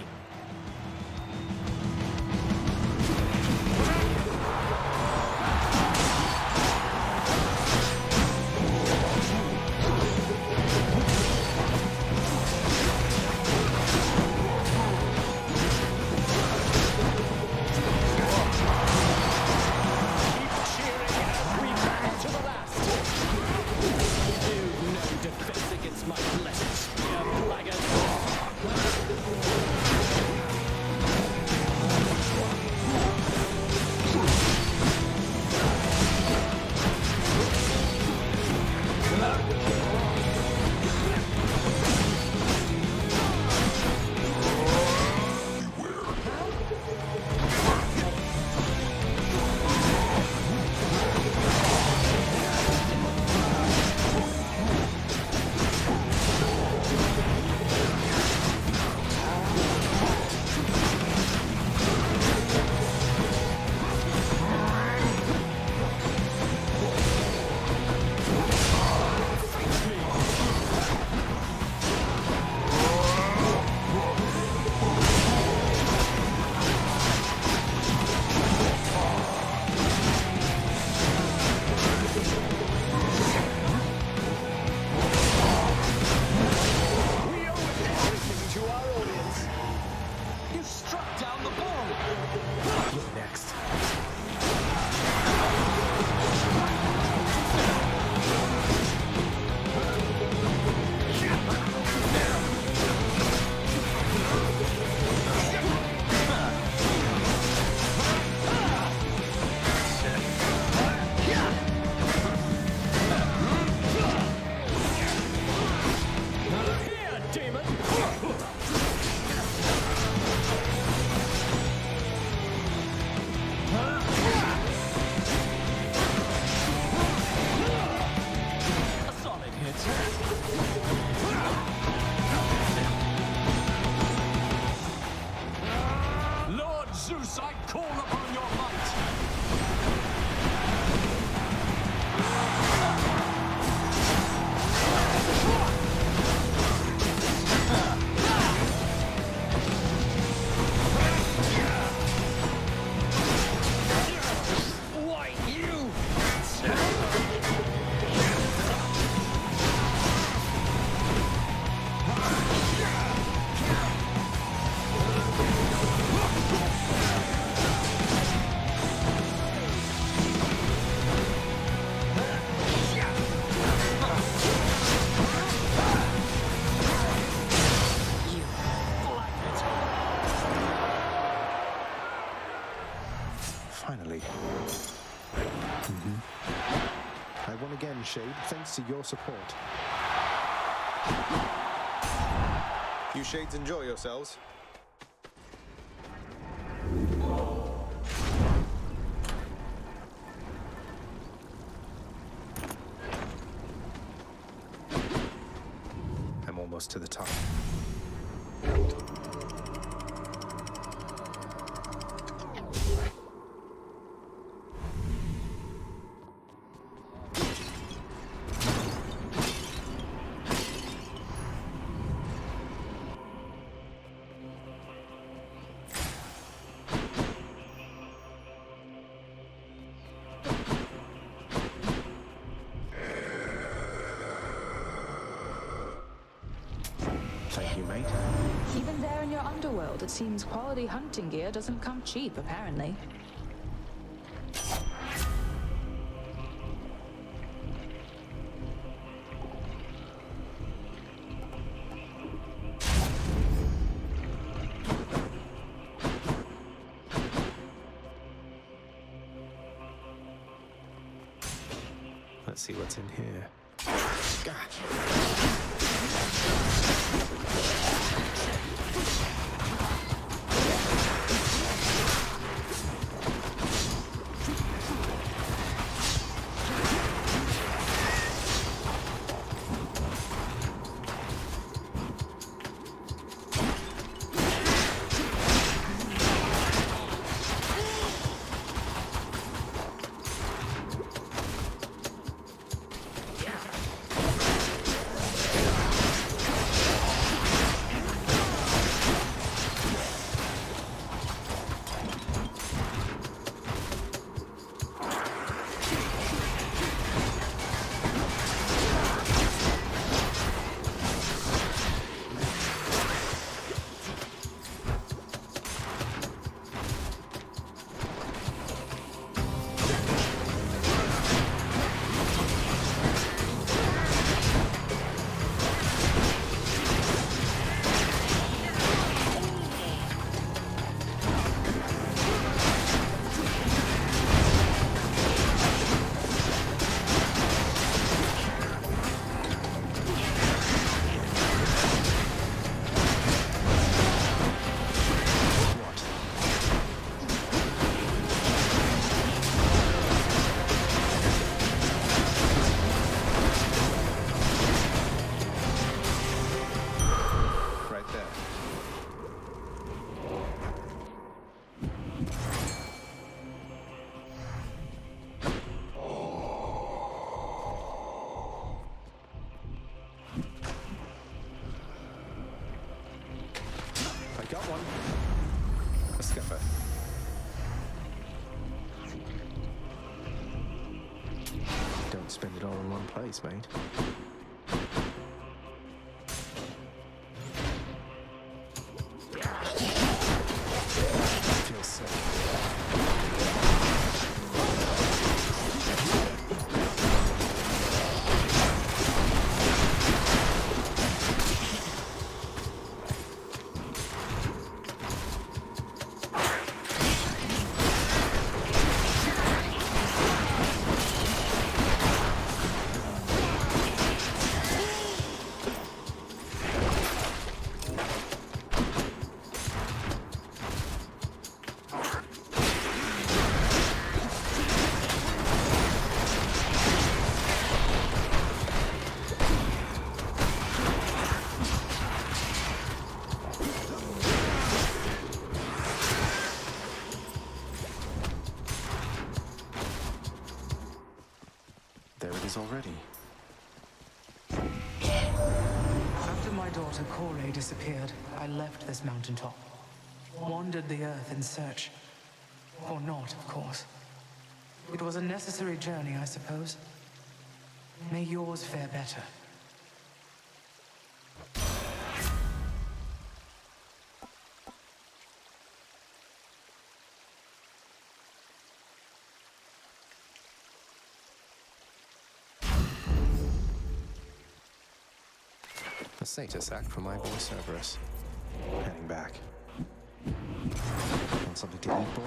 Defense against my blessed spear, blackguard. Shade, thanks to your support. You Shades enjoy yourselves. I'm almost to the top. Thank you, mate. Even there in your underworld, it seems quality hunting gear doesn't come cheap, apparently. Let's see what's in here. Got one. A scupper. Don't spend it all in one place, mate. Feels sick. There it is already. After my daughter Corey disappeared, I left this mountaintop. Wandered the earth in search. Or not, of course. It was a necessary journey, I suppose. May yours fare better. A status act from my boy Cerberus. Heading back. Want something to eat, boy?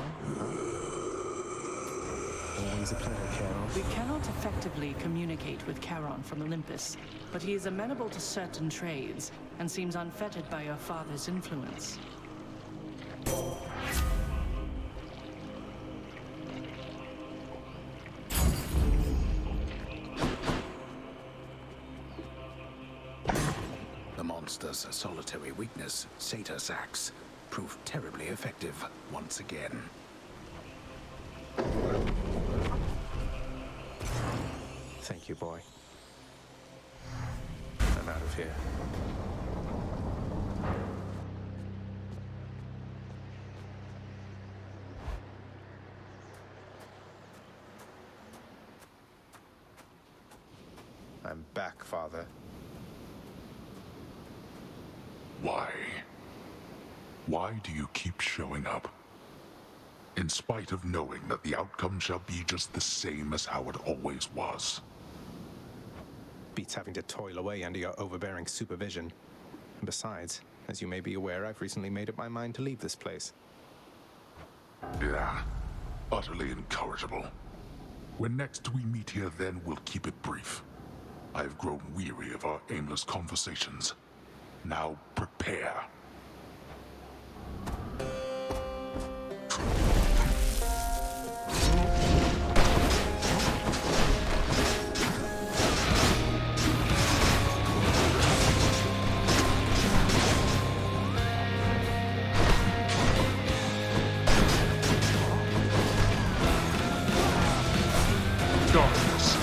Huh? Always a pleasure, Charon. We cannot effectively communicate with Charon from Olympus, but he is amenable to certain trades and seems unfettered by your father's influence. The monster's solitary weakness, Satyr Sax, proved terribly effective once again. Thank you, boy. I'm out of here. I'm back, Father. Why? Why do you keep showing up? In spite of knowing that the outcome shall be just the same as how it always was. Beats having to toil away under your overbearing supervision. And besides, as you may be aware, I've recently made up my mind to leave this place. Yeah, utterly incorrigible. When next we meet here, then we'll keep it brief. I've grown weary of our aimless conversations. Now prepare. Darkness.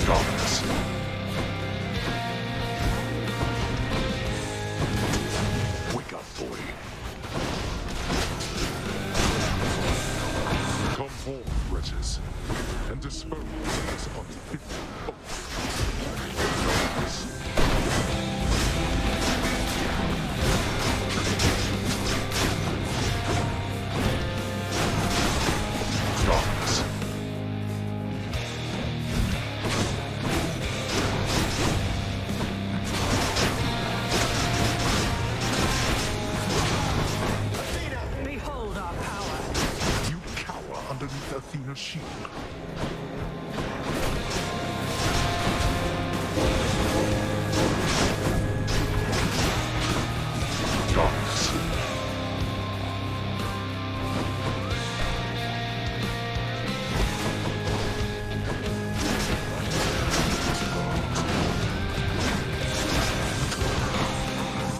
Darkness. Wake up, boy. Come forth, wretches, and dispose of this unfit darkness. Darkness. Behold our power. You cower underneath Athena's shield. Darkness.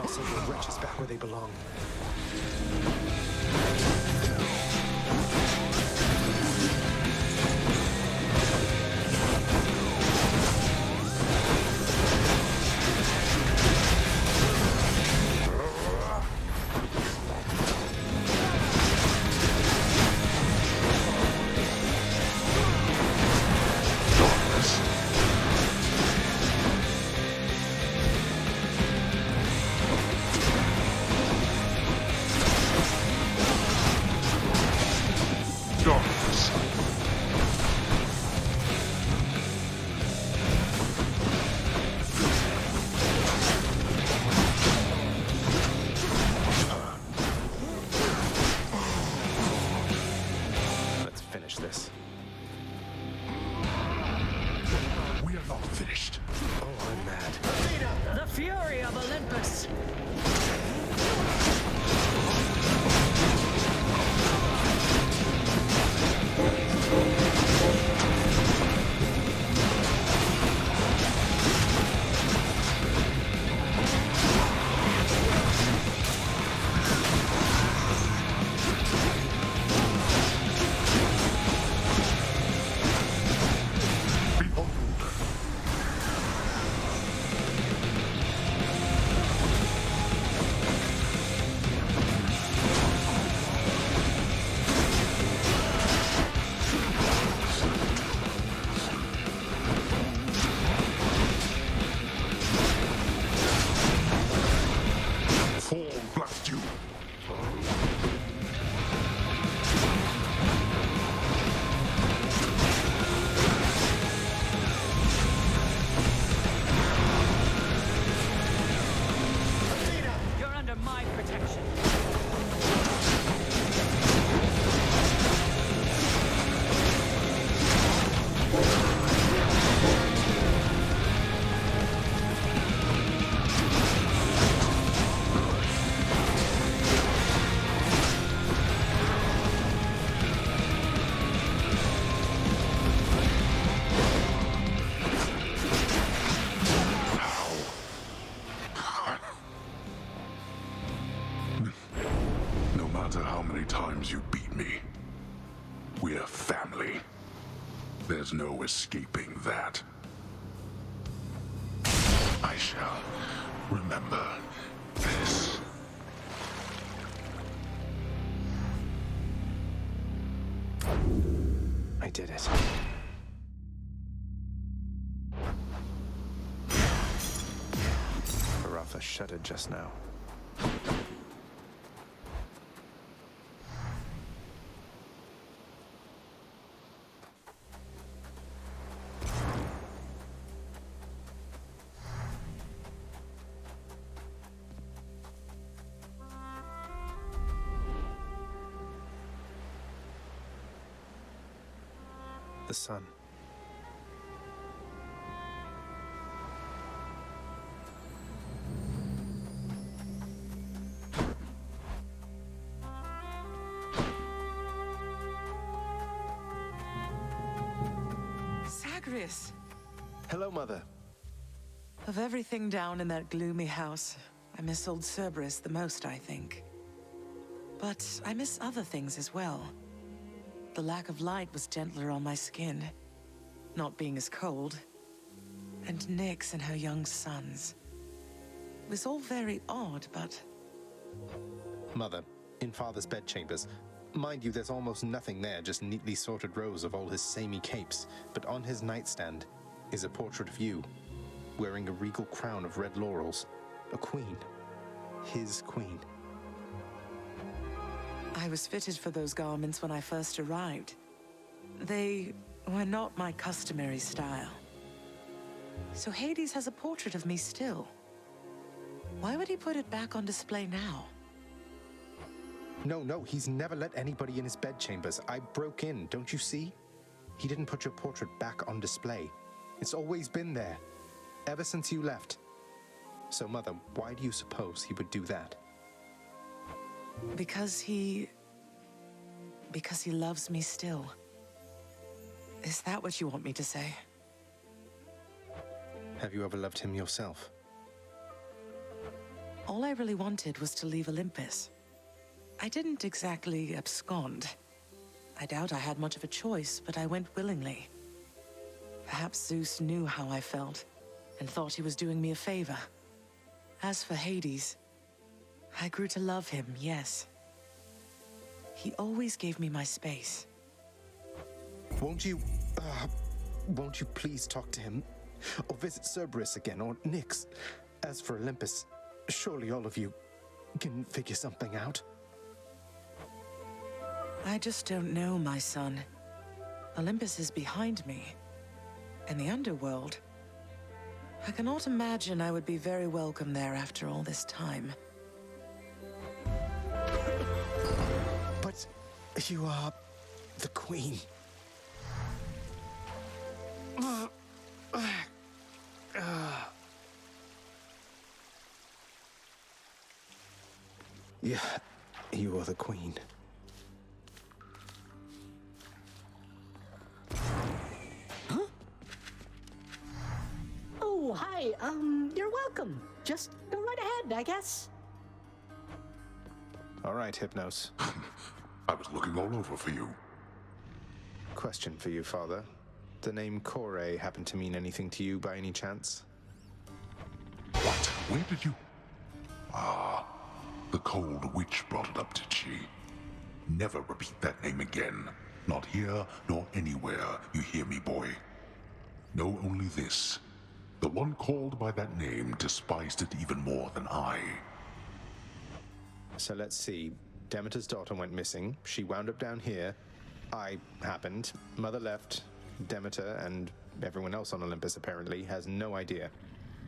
Send the wretches back where they belong. Darkness. Let's finish this. We are not finished. Oh, I'm mad. The fury of Olympus. Behold. Fall, blast you. matter how many times you beat me, we're family. There's no escaping that. I shall remember this. I did it. Varatha shuddered just now. The sun. Zagreus! Hello, Mother. Of everything down in that gloomy house, I miss old Cerberus the most, I think. But I miss other things as well. The lack of light was gentler on my skin, not being as cold. And Nyx and her young sons. It was all very odd, but... Mother, in Father's bedchambers. Mind you, there's almost nothing there, just neatly sorted rows of all his samey capes. But on his nightstand is a portrait of you, wearing a regal crown of red laurels. A queen. His queen. I was fitted for those garments when I first arrived. They were not my customary style. So Hades has a portrait of me still. Why would he put it back on display now? No, he's never let anybody in his bedchambers. I broke in, don't you see? He didn't put your portrait back on display. It's always been there, ever since you left. So, Mother, why do you suppose he would do that? Because he loves me still. Is that what you want me to say? Have you ever loved him yourself? All I really wanted was to leave Olympus. I didn't exactly abscond. I doubt I had much of a choice, but I went willingly. Perhaps Zeus knew how I felt, and thought he was doing me a favor. As for Hades, I grew to love him, yes. He always gave me my space. Won't you please talk to him? Or visit Cerberus again, or Nyx? As for Olympus, surely all of you can figure something out. I just don't know, my son. Olympus is behind me. And the underworld. I cannot imagine I would be very welcome there after all this time. But you are the queen. Yeah, you are the queen. Huh? Oh, hi. You're welcome. Just go right ahead, I guess. All right, Hypnos. I was looking all over for you. Question for you, Father. The name Kore happen to mean anything to you by any chance? What? Where did you... Ah, the cold witch brought it up, did she? Never repeat that name again. Not here, nor anywhere. You hear me, boy? Know only this. The one called by that name despised it even more than I. So let's see. Demeter's daughter went missing. She wound up down here. I happened. Mother left. Demeter and everyone else on Olympus apparently has no idea.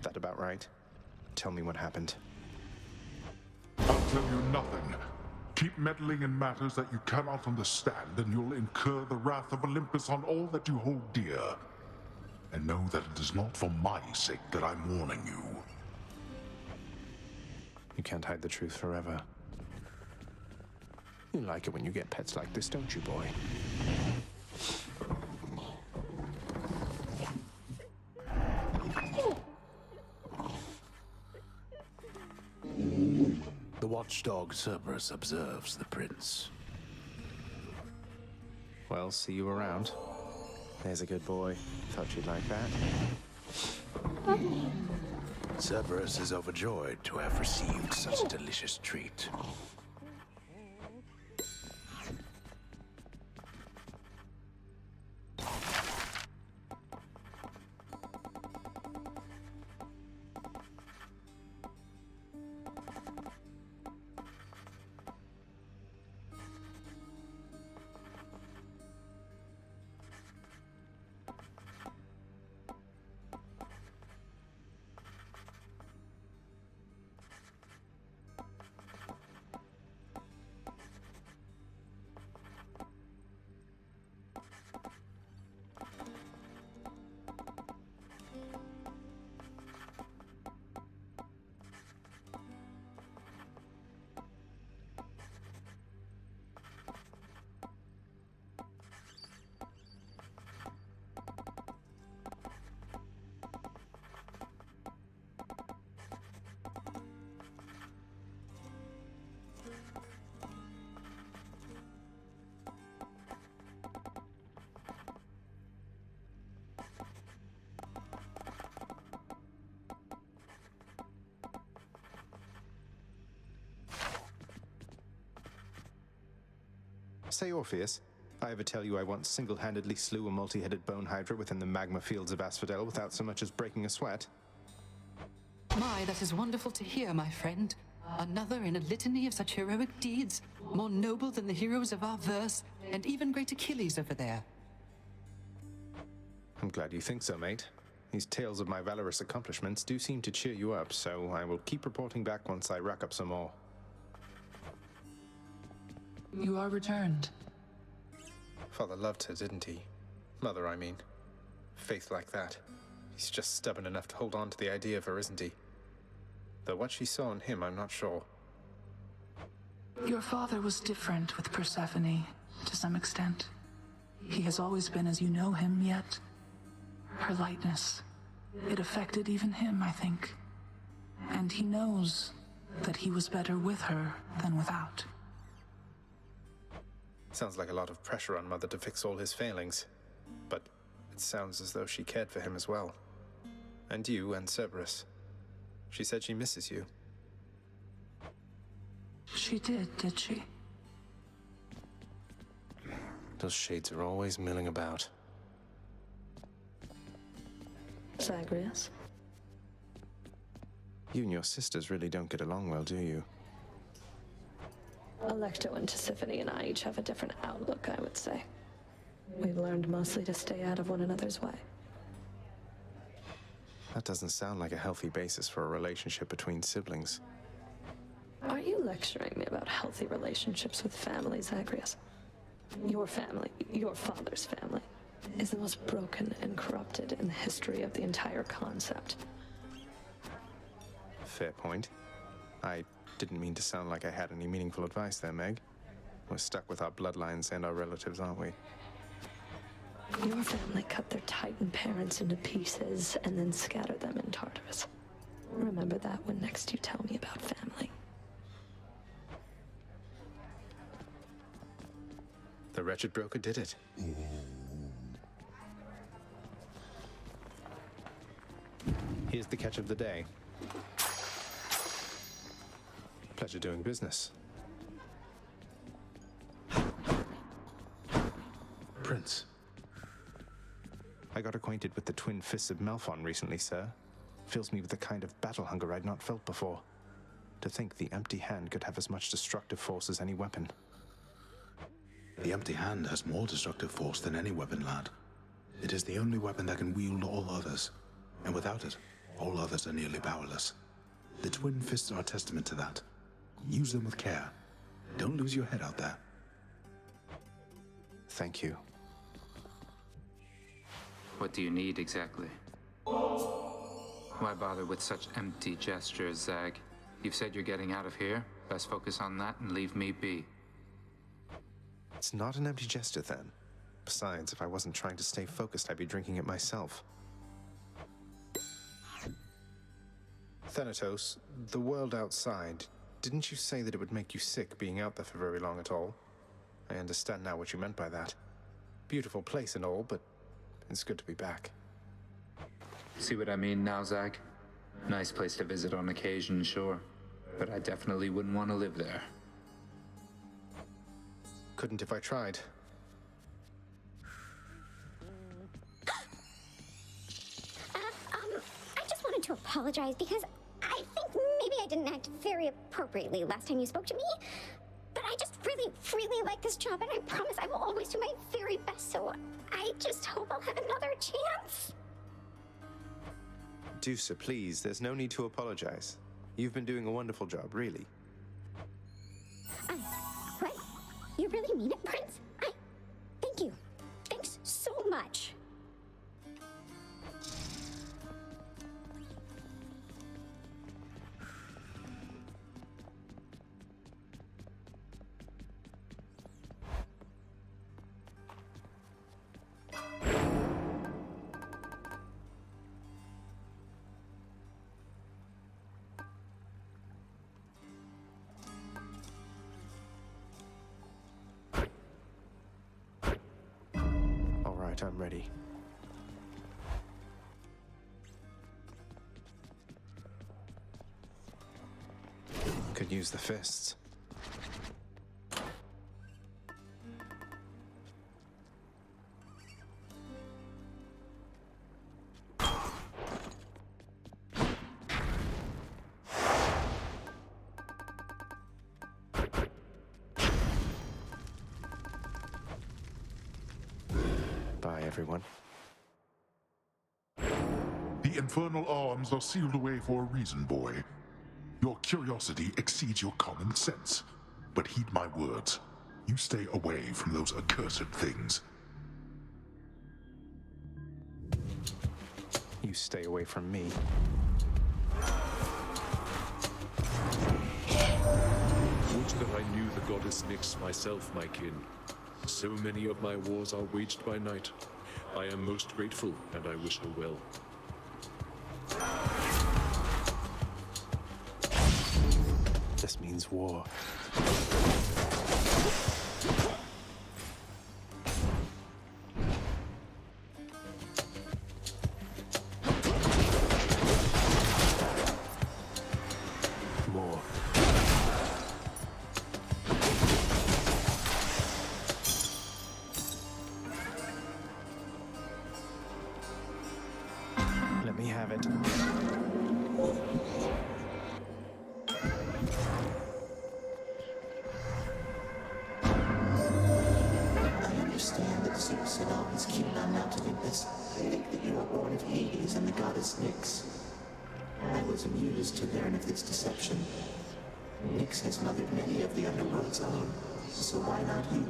That about right? Tell me what happened. I'll tell you nothing. Keep meddling in matters that you cannot understand, and you'll incur the wrath of Olympus on all that you hold dear. And know that it is not for my sake that I'm warning you. You can't hide the truth forever. You like it when you get pets like this, don't you, boy? The Watch Watchdog Cerberus observes the prince. Well, see you around. There's a good boy. Thought you'd like that. Cerberus is overjoyed to have received such a delicious treat. Say, Orpheus, I ever tell you I once single-handedly slew a multi-headed bone hydra within the magma fields of Asphodel without so much as breaking a sweat? My, that is wonderful to hear, my friend. Another in a litany of such heroic deeds, more noble than the heroes of our verse, and even great Achilles over there. I'm glad you think so, mate. These tales of my valorous accomplishments do seem to cheer you up, so I will keep reporting back once I rack up some more. You are returned. Father loved her, didn't he? Mother, I mean. Faith like that. He's just stubborn enough to hold on to the idea of her, isn't he? Though what she saw in him, I'm not sure. Your father was different with Persephone, to some extent. He has always been as you know him, yet her lightness, it affected even him, I think. And he knows that he was better with her than without. Sounds like a lot of pressure on Mother to fix all his failings. But it sounds as though she cared for him as well. And you and Cerberus. She said she misses you. She did she? Those shades are always milling about. Zagreus? You and your sisters really don't get along well, do you? Alecto and Tisiphone and I each have a different outlook, I would say. We've learned mostly to stay out of one another's way. That doesn't sound like a healthy basis for a relationship between siblings. Are you lecturing me about healthy relationships with family, Zagreus? Your family, your father's family, is the most broken and corrupted in the history of the entire concept. Fair point. I didn't mean to sound like I had any meaningful advice there, Meg. We're stuck with our bloodlines and our relatives, aren't we? Your family cut their Titan parents into pieces and then scattered them in Tartarus. Remember that when next you tell me about family. The wretched broker did it. Here's the catch of the day. Pleasure doing business. Prince. I got acquainted with the twin fists of Malphon recently, sir. Fills me with a kind of battle hunger I'd not felt before. To think the empty hand could have as much destructive force as any weapon. The empty hand has more destructive force than any weapon, lad. It is the only weapon that can wield all others, and without it, all others are nearly powerless. The twin fists are a testament to that. Use them with care. Don't lose your head out there. Thank you. What do you need exactly? Why bother with such empty gestures, Zag? You've said you're getting out of here. Best focus on that and leave me be. It's not an empty gesture, then. Besides, if I wasn't trying to stay focused, I'd be drinking it myself. Thanatos, the world outside, Didn't you say that it would make you sick being out there for very long at all? I understand now what you meant by that. Beautiful place and all, but it's good to be back. See what I mean now, Zag? Nice place to visit on occasion, sure. But I definitely wouldn't want to live there. Couldn't if I tried. I just wanted to apologize because I think maybe I didn't act very appropriately last time you spoke to me. But I just really, really like this job, and I promise I will always do my very best, so I just hope I'll have another chance. Dusa, please, there's no need to apologize. You've been doing a wonderful job, really. What? You really mean it, Prince? Thank you. Thanks so much. I'm ready. Could use the fists. Bye, everyone. The infernal arms are sealed away for a reason, boy. Your curiosity exceeds your common sense. But heed my words. You stay away from those accursed things. You stay away from me. Would that I knew the goddess Nyx myself, my kin. So many of my wars are waged by night. I am most grateful, and I wish her well. This means war. More. Let me have it. Zeus and all his kin on Mount Olympus think that you are born of Hades and the goddess Nyx. I was amused to learn of this deception. Nyx has mothered many of the underworld's own, so why not you?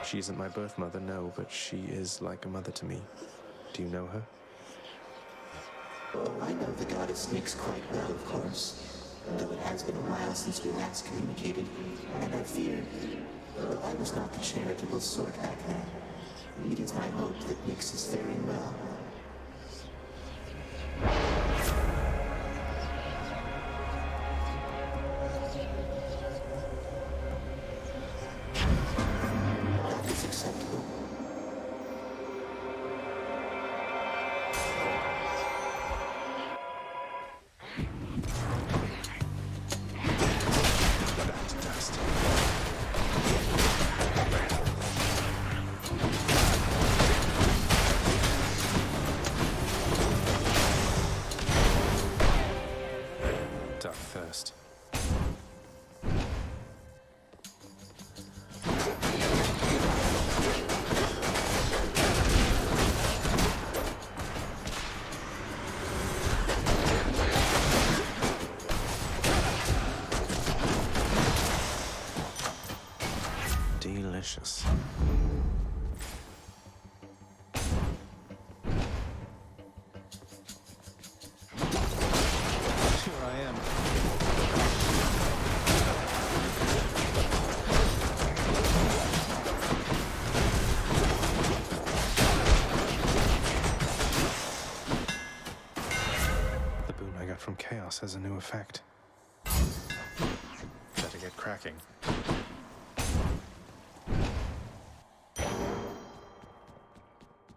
She isn't my birth mother, no, but she is like a mother to me. Do you know her? Oh, I know the goddess Nyx quite well, of course. Though it has been a while since we last communicated, and I fear that I was not the charitable sort back then. It is my hope that Nyx is faring well. That is acceptable. First. Delicious. Here I am. From Chaos has a new effect. Better get cracking.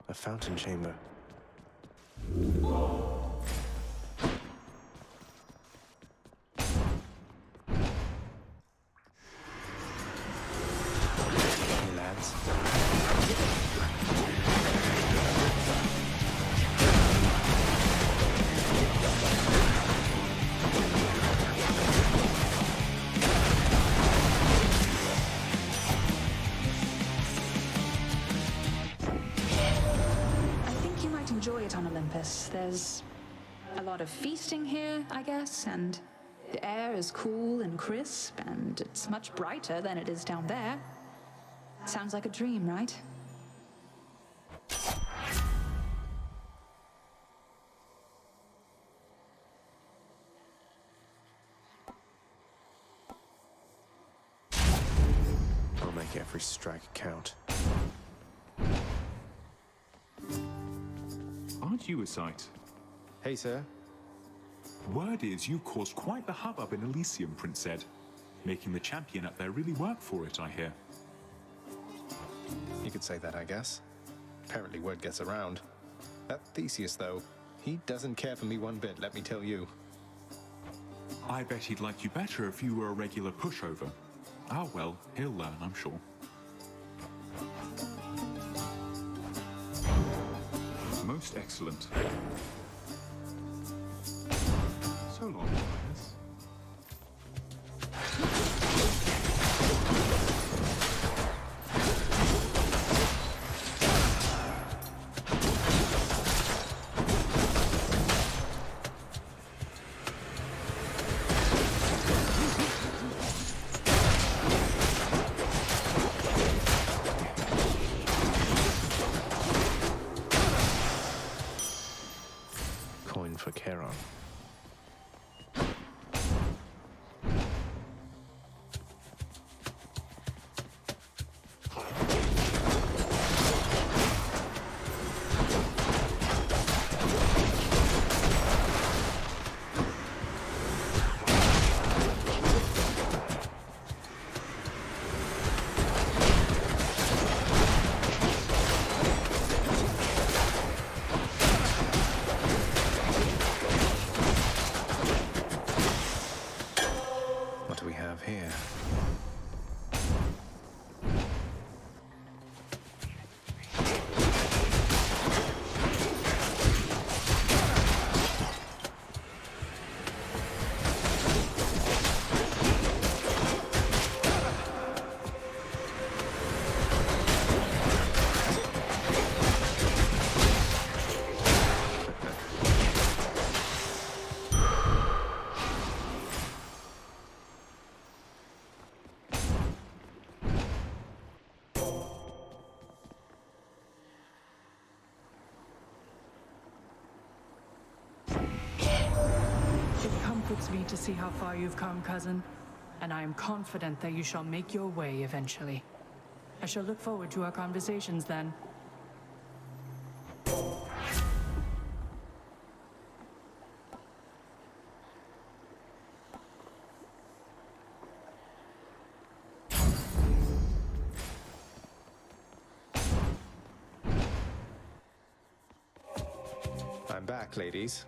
A fountain chamber. Hey, lads. Enjoy it on Olympus. There's a lot of feasting here, I guess, and the air is cool and crisp, and it's much brighter than it is down there. Sounds like a dream, right? I'll make every strike count. Aren't you a sight? Hey, sir. Word is you caused quite the hubbub in Elysium, Prince Ed. Making the champion up there really work for it, I hear. You could say that, I guess. Apparently word gets around. That Theseus, though, he doesn't care for me one bit, let me tell you. I bet he'd like you better if you were a regular pushover. Oh well, he'll learn, I'm sure. Most excellent. So long, Linus. Coin for Charon. Here. It comforts me to see how far you've come, cousin, and I am confident that you shall make your way eventually. I shall look forward to our conversations then. I'm back, ladies.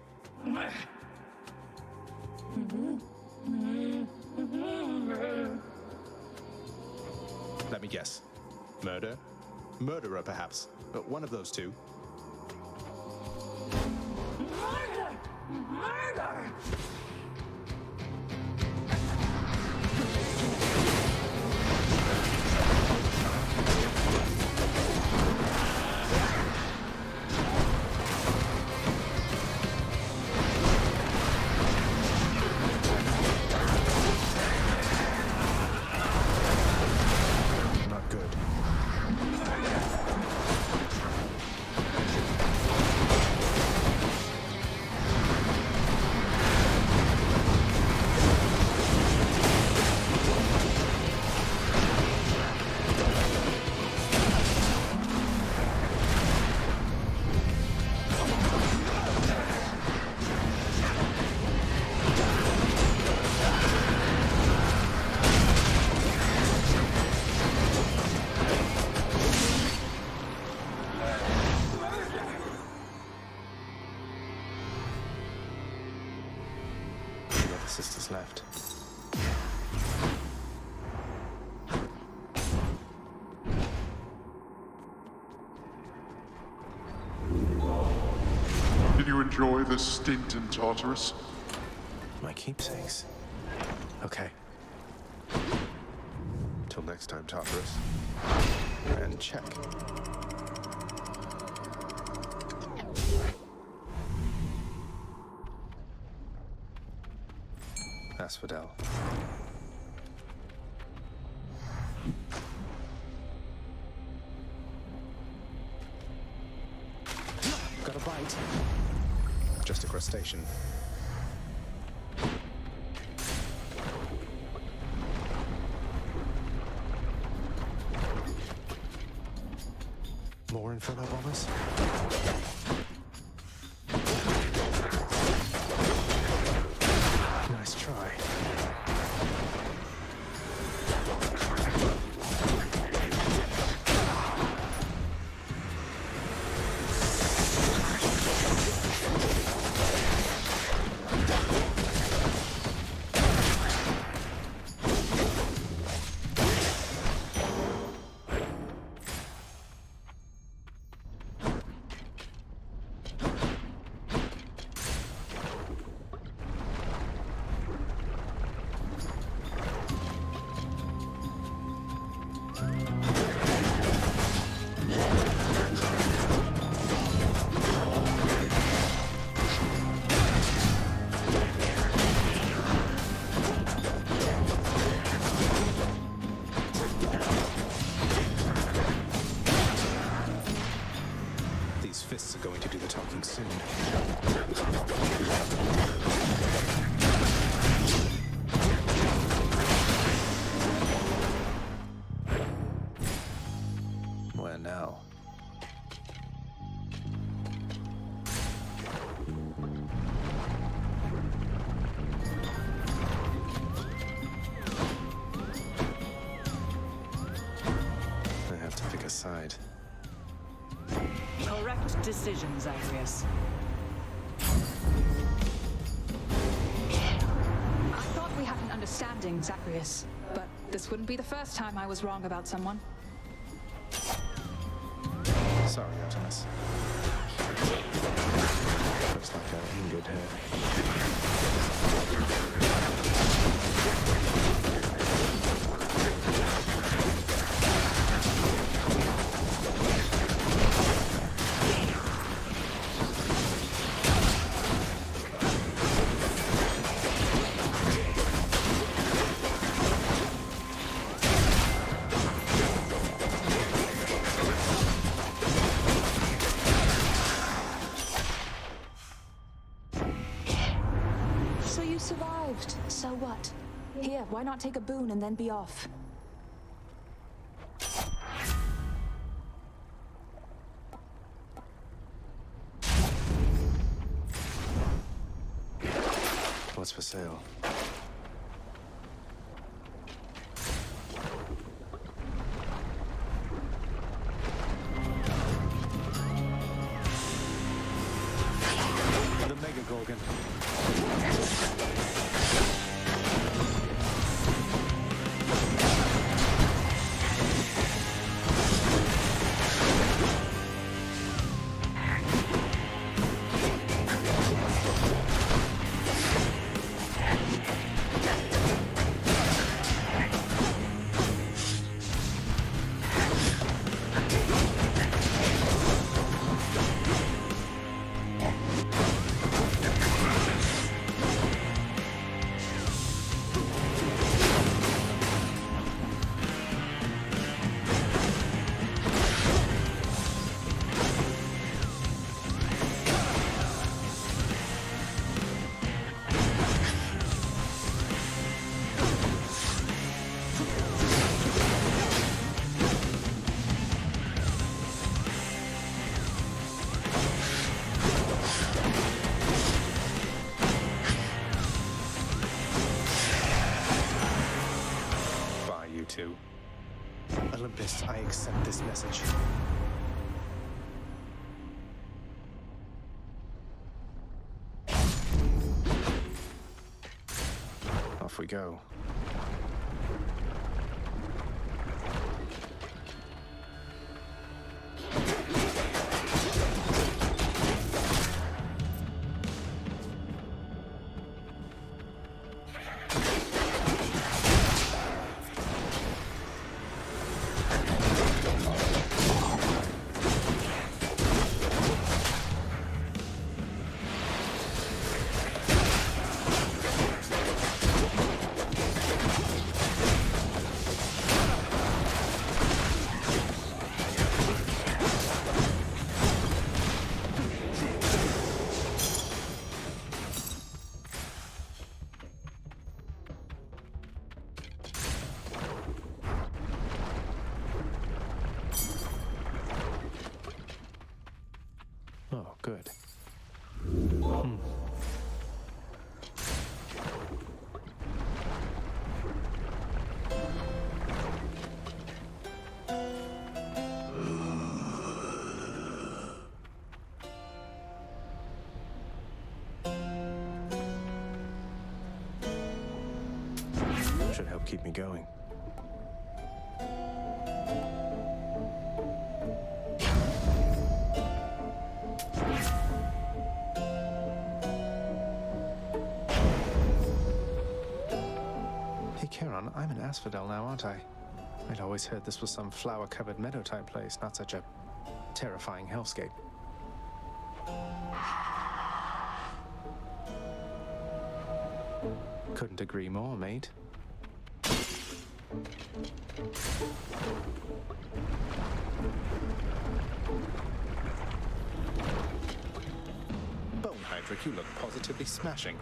Let me guess. Murder? Murderer, perhaps. But one of those two. Murder! Murder! Not good. enjoy the stint in Tartarus? My keepsakes. Okay. Till next time, Tartarus. And check. Asphodel. Got a bite. Just a crustacean. More Inferno bombers? Nice try. These fists are going to do the talking soon. Where now? I have to pick a side. Correct decision, Zagreus. I thought we had an understanding, Zagreus, but this wouldn't be the first time I was wrong about someone. Sorry, Artemis. Looks like I'm in good hair. So you survived. So what? Here, why not take a boon and then be off? What's for sale? The Mega Gorgon. To Olympus, I accept this message. Off we go. keep me going. Hey, Charon, I'm in Asphodel now, aren't I? I'd always heard this was some flower-covered meadow-type place, not such a terrifying hellscape. Couldn't agree more, mate. Bone Hydric, you look positively smashing.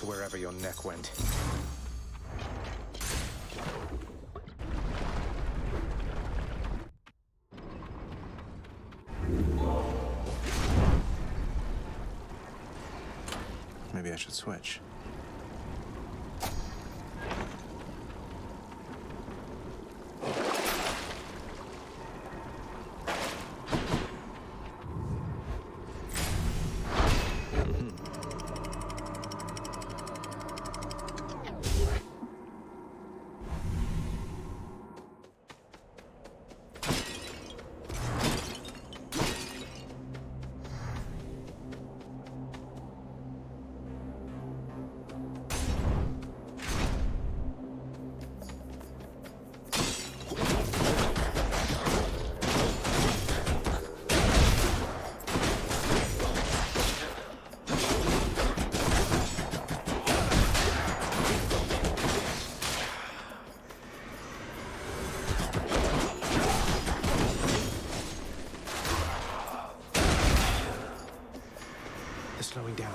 Wherever your neck went. Maybe I should switch. Slowing down.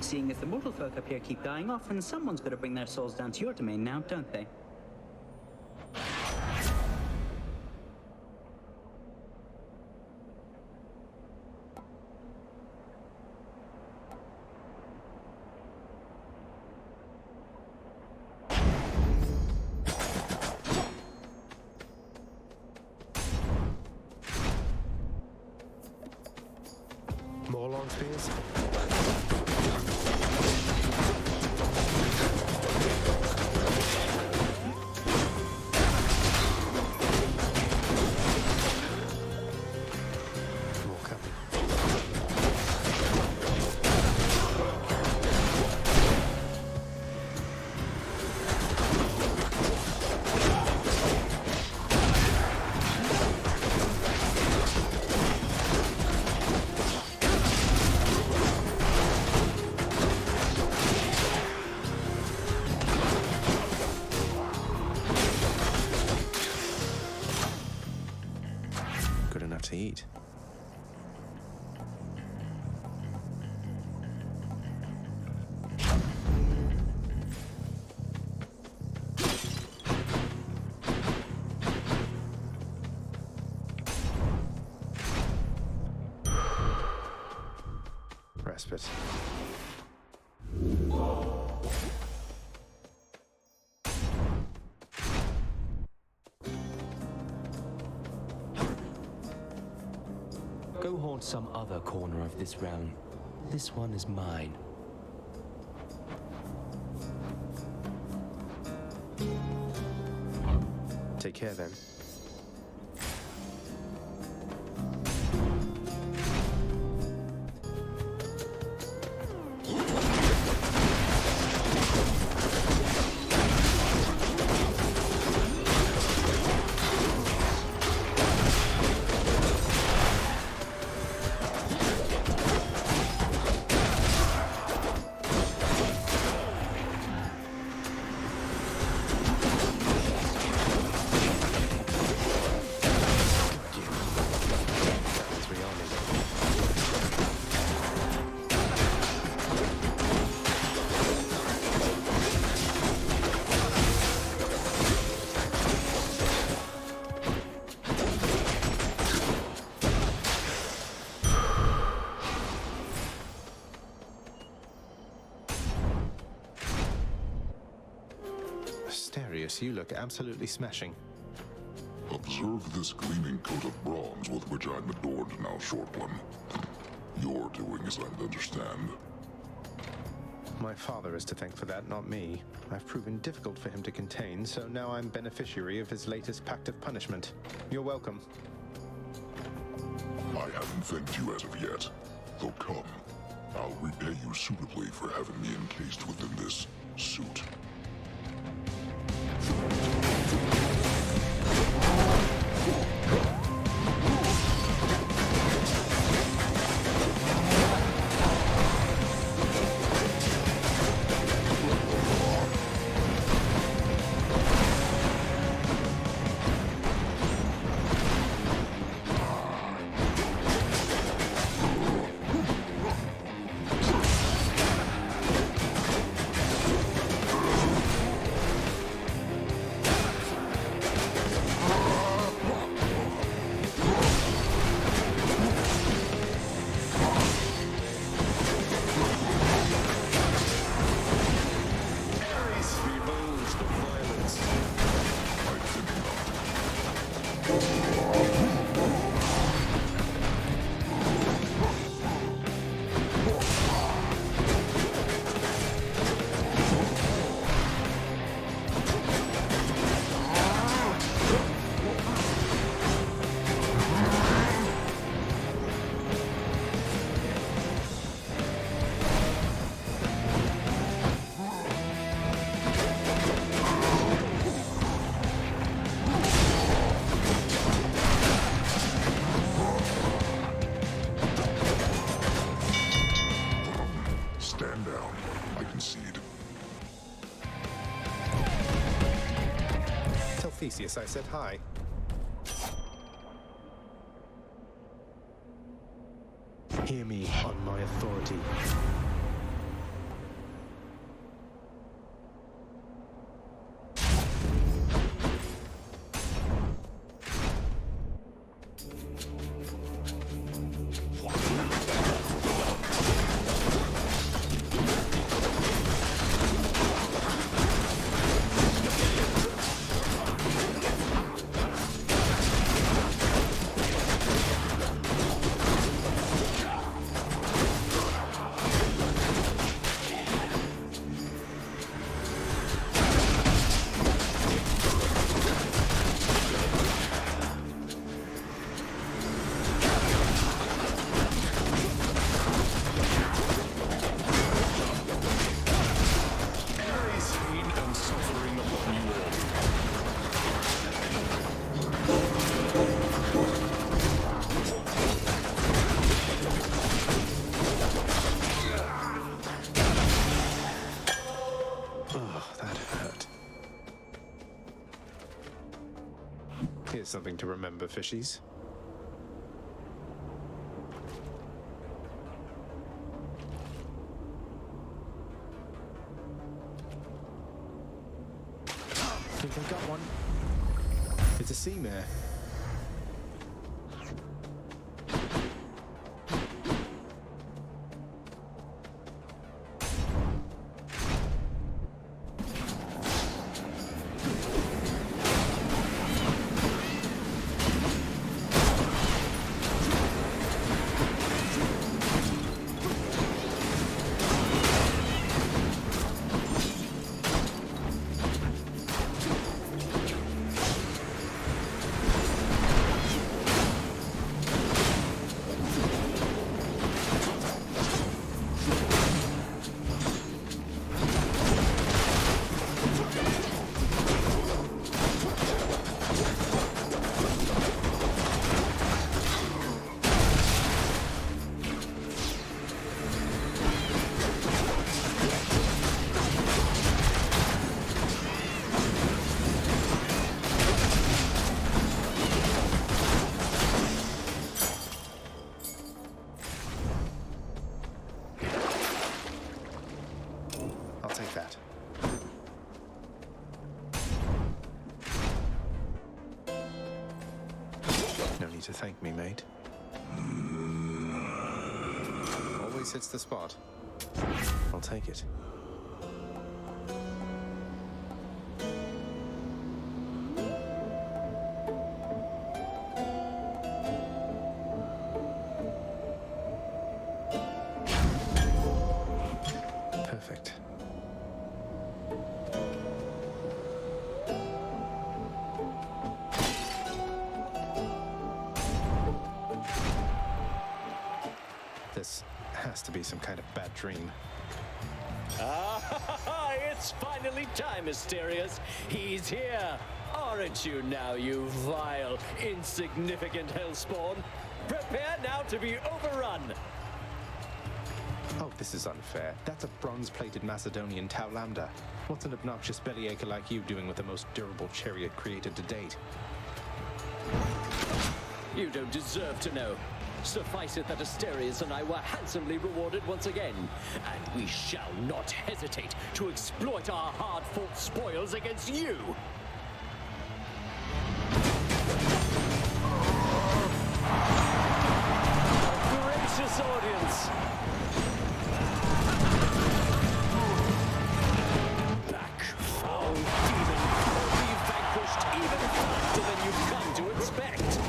Seeing as the mortal folk up here keep dying off, and someone's got to bring their souls down to your domain now, don't they? More long spears? to eat. Respite. Go haunt some other corner of this realm. This one is mine. Take care then. Asterius, you look absolutely smashing. Observe this gleaming coat of bronze with which I'm adorned now, short one. You're doing as I understand. My father is to thank for that, not me. I've proven difficult for him to contain, so now I'm beneficiary of his latest pact of punishment. You're welcome. I haven't thanked you as of yet. Though come, I'll repay you suitably for having me encased within this suit. Theseus, I said hi. Hear me on my authority. Here's something to remember, fishies. It's a sea mare. To thank me, mate. Always hits the spot. I'll take it. Perfect. This has to be some kind of bad dream. Ah, it's finally time, Asterius. He's here. Aren't you now, you vile, insignificant hellspawn? Prepare now to be overrun. Oh, this is unfair. That's a bronze-plated Macedonian Tau Lambda. What's an obnoxious bellyacre like you doing with the most durable chariot created to date? You don't deserve to know. Suffice it that Asterius and I were handsomely rewarded once again, and we shall not hesitate to exploit our hard-fought spoils against you! Gracious audience! Black, foul demon will be vanquished even faster than you've come to expect!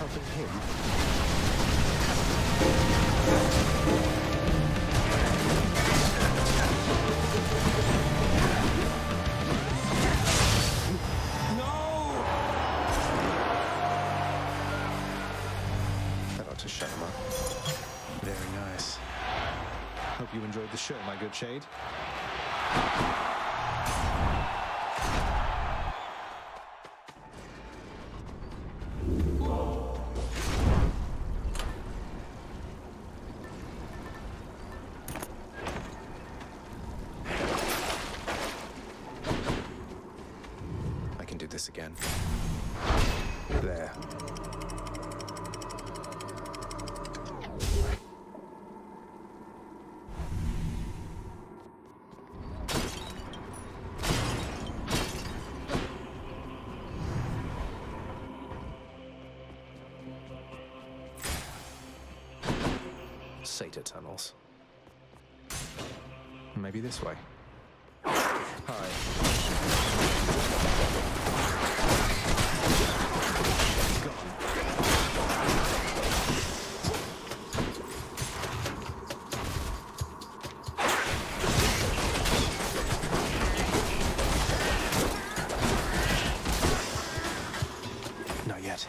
helping him. That ought to shut him up. Very nice. Hope you enjoyed the show, my good Shade. I can do this again. There. Satyr tunnels. Maybe this way. Hi. Not yet.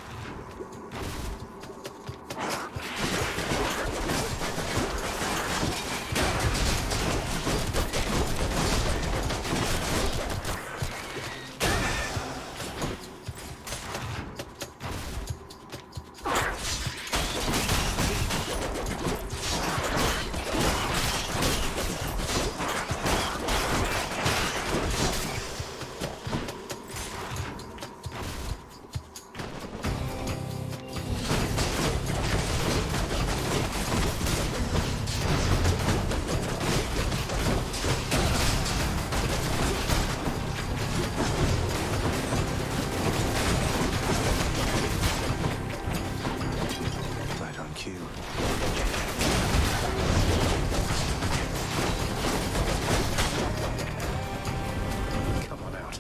Right on cue. Come on out.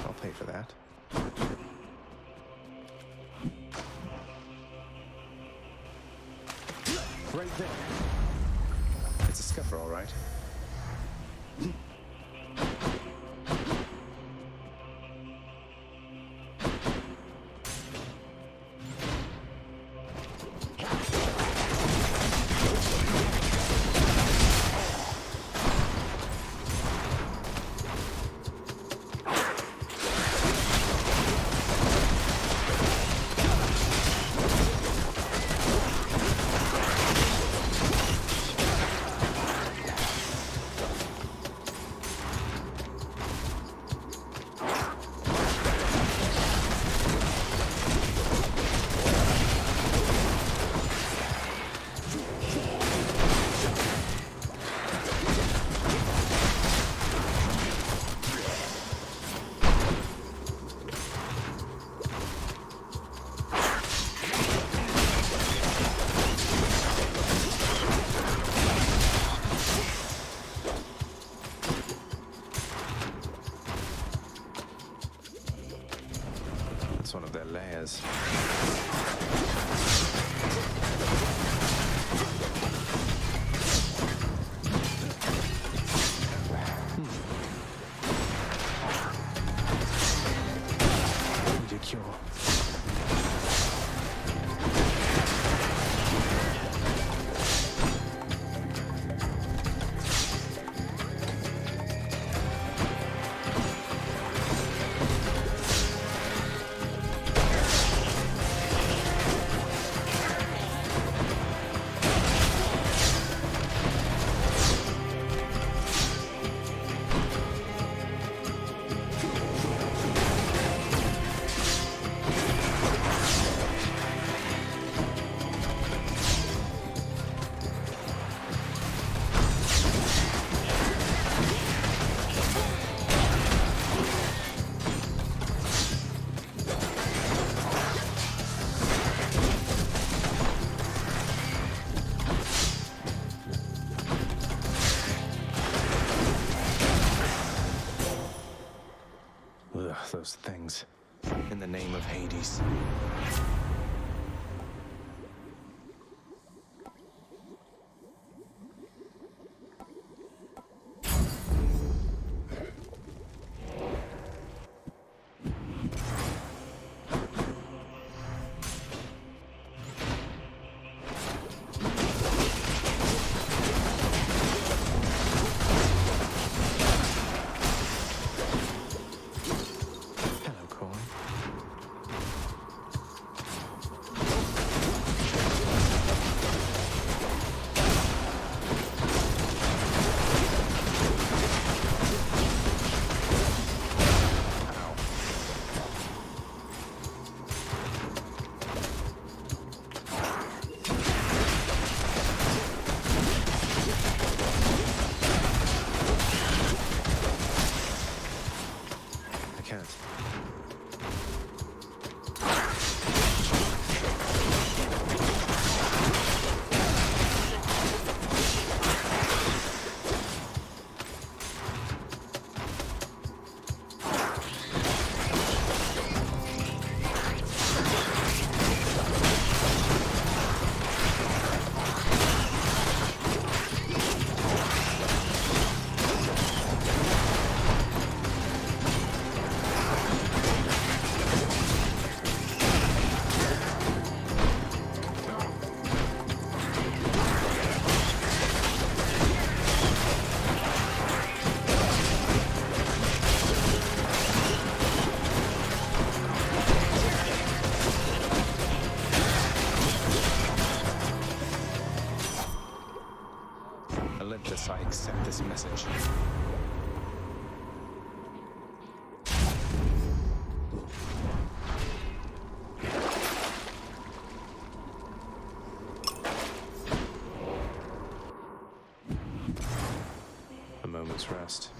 I'll pay for that. Right there. It's a scuffer, all right. of Hades. Olympus, I accept this message. A moment's rest.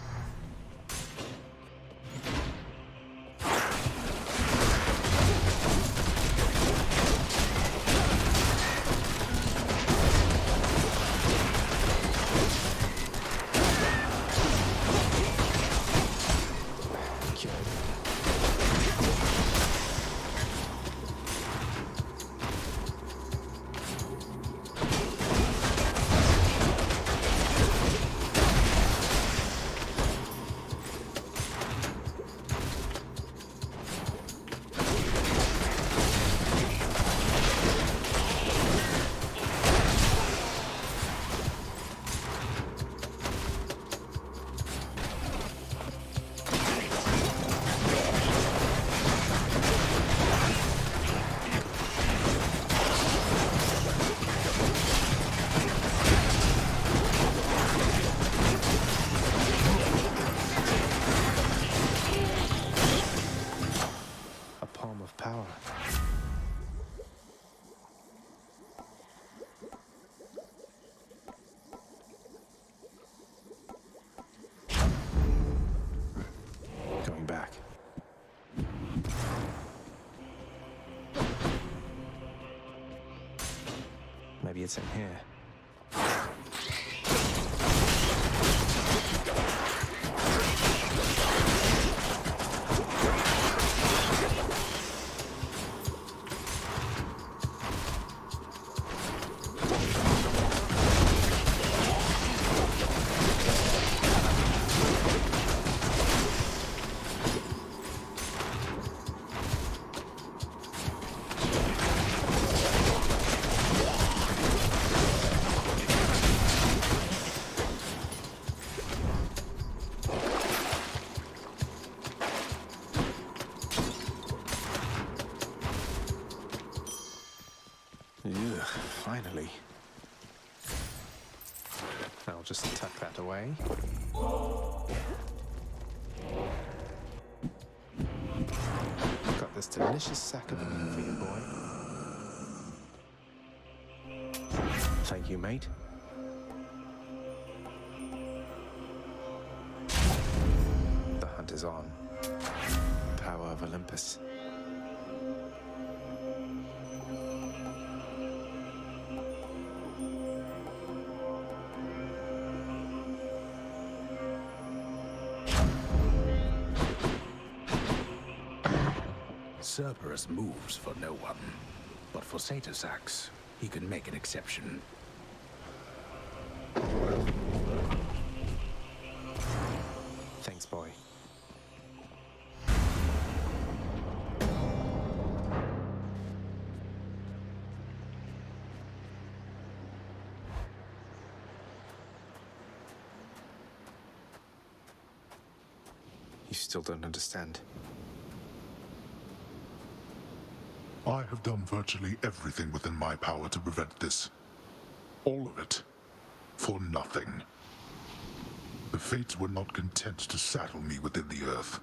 Maybe it's in here. Finally. I'll just tuck that away. Got this delicious sack of meat for you, boy. Thank you, mate. The hunt is on. Power of Olympus. Cerberus moves for no one. But for Satasax, he can make an exception. Thanks, boy. You still don't understand. I have done virtually everything within my power to prevent this. All of it. For nothing. The Fates were not content to saddle me within the Earth.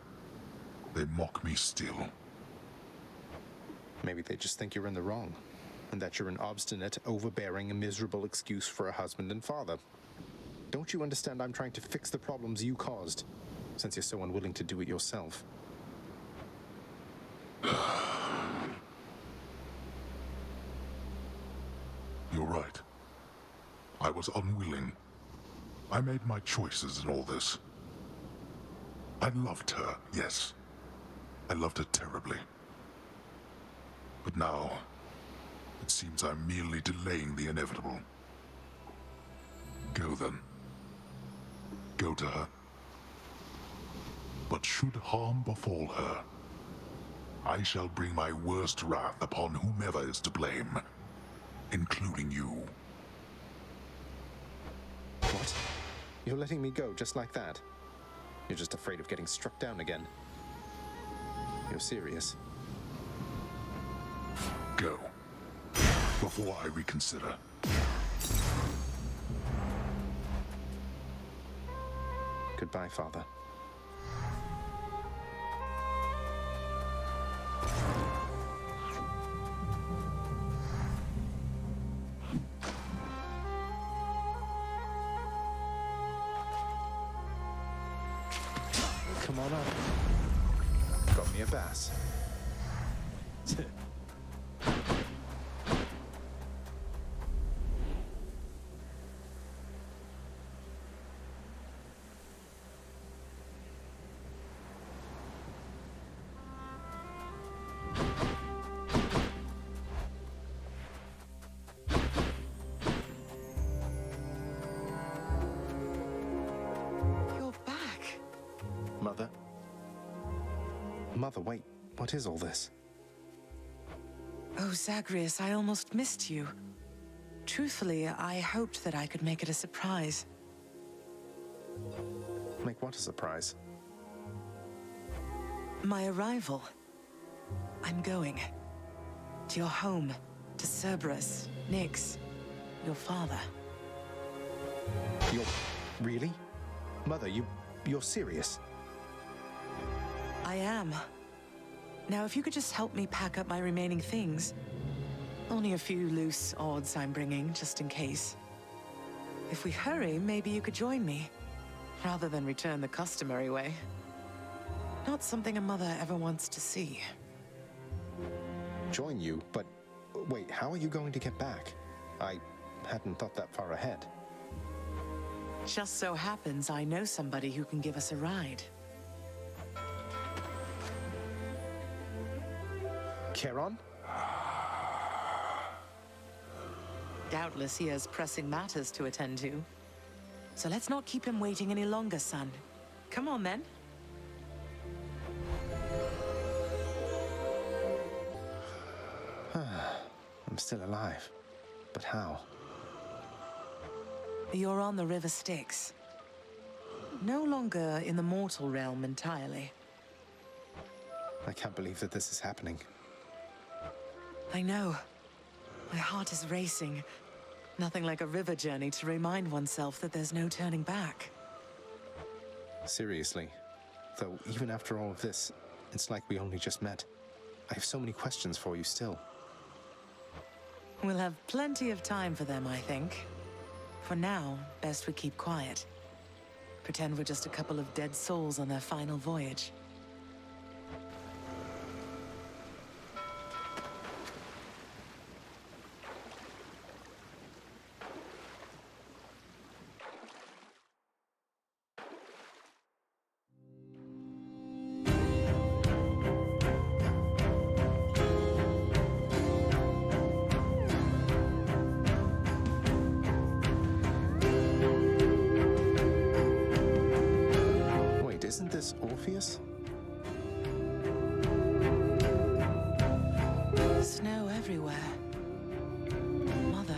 They mock me still. Maybe they just think you're in the wrong, and that you're an obstinate, overbearing, and miserable excuse for a husband and father. Don't you understand I'm trying to fix the problems you caused, since you're so unwilling to do it yourself? You're right. I was unwilling. I made my choices in all this. I loved her, yes. I loved her terribly. But now, it seems I'm merely delaying the inevitable. Go then. Go to her. But should harm befall her, I shall bring my worst wrath upon whomever is to blame, including you. What? You're letting me go just like that? You're just afraid of getting struck down again. You're serious? Go. Before I reconsider. Goodbye, Father. Come on up. Got me a bass. Mother? Mother, wait. What is all this? Oh, Zagreus, I almost missed you. Truthfully, I hoped that I could make it a surprise. Make what a surprise? My arrival. I'm going. To your home. To Cerberus, Nyx, your father. You're... really? Mother, you're serious? I am. Now, if you could just help me pack up my remaining things. Only a few loose odds I'm bringing, just in case. If we hurry, maybe you could join me, rather than return the customary way. Not something a mother ever wants to see. Join you? But wait, how are you going to get back? I hadn't thought that far ahead. Just so happens I know somebody who can give us a ride. Charon? Doubtless he has pressing matters to attend to. So let's not keep him waiting any longer, son. Come on, then. I'm still alive. But how? You're on the River Styx. No longer in the mortal realm entirely. I can't believe that this is happening. I know. My heart is racing. Nothing like a river journey to remind oneself that there's no turning back. Seriously. Though, even after all of this, it's like we only just met. I have so many questions for you still. We'll have plenty of time for them, I think. For now, best we keep quiet. Pretend we're just a couple of dead souls on their final voyage. Prince Orpheus? Snow everywhere. Mother.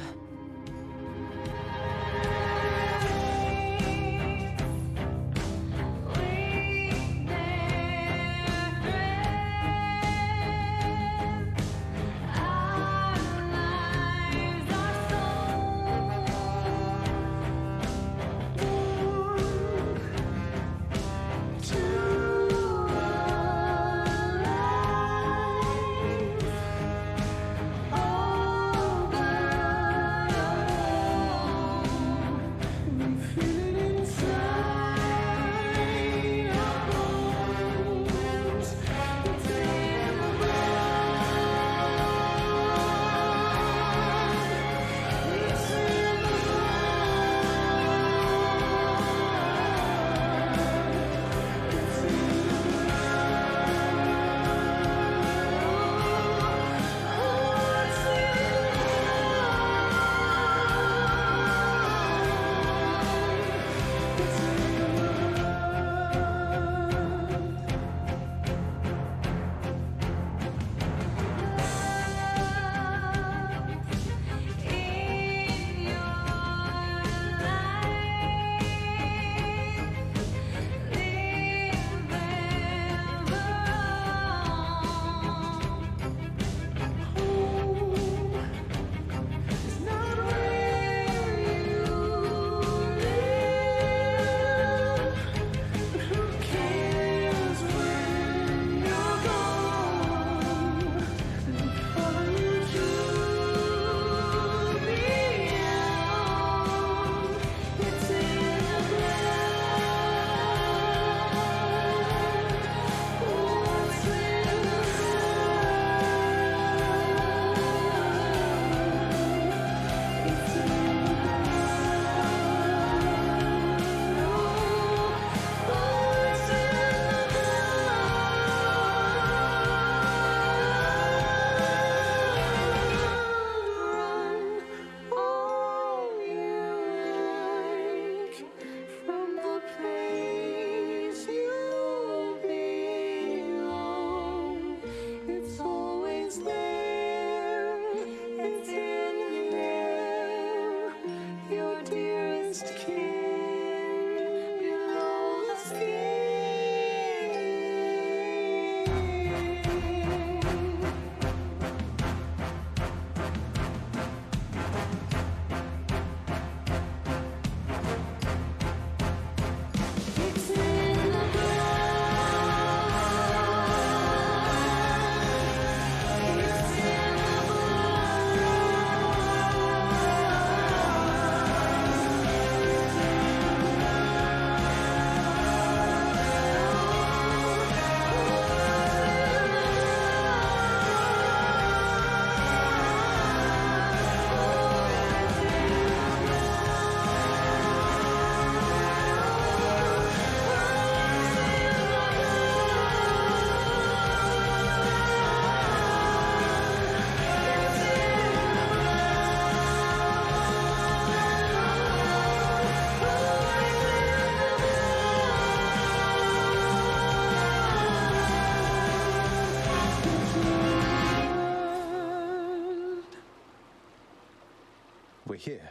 We're here.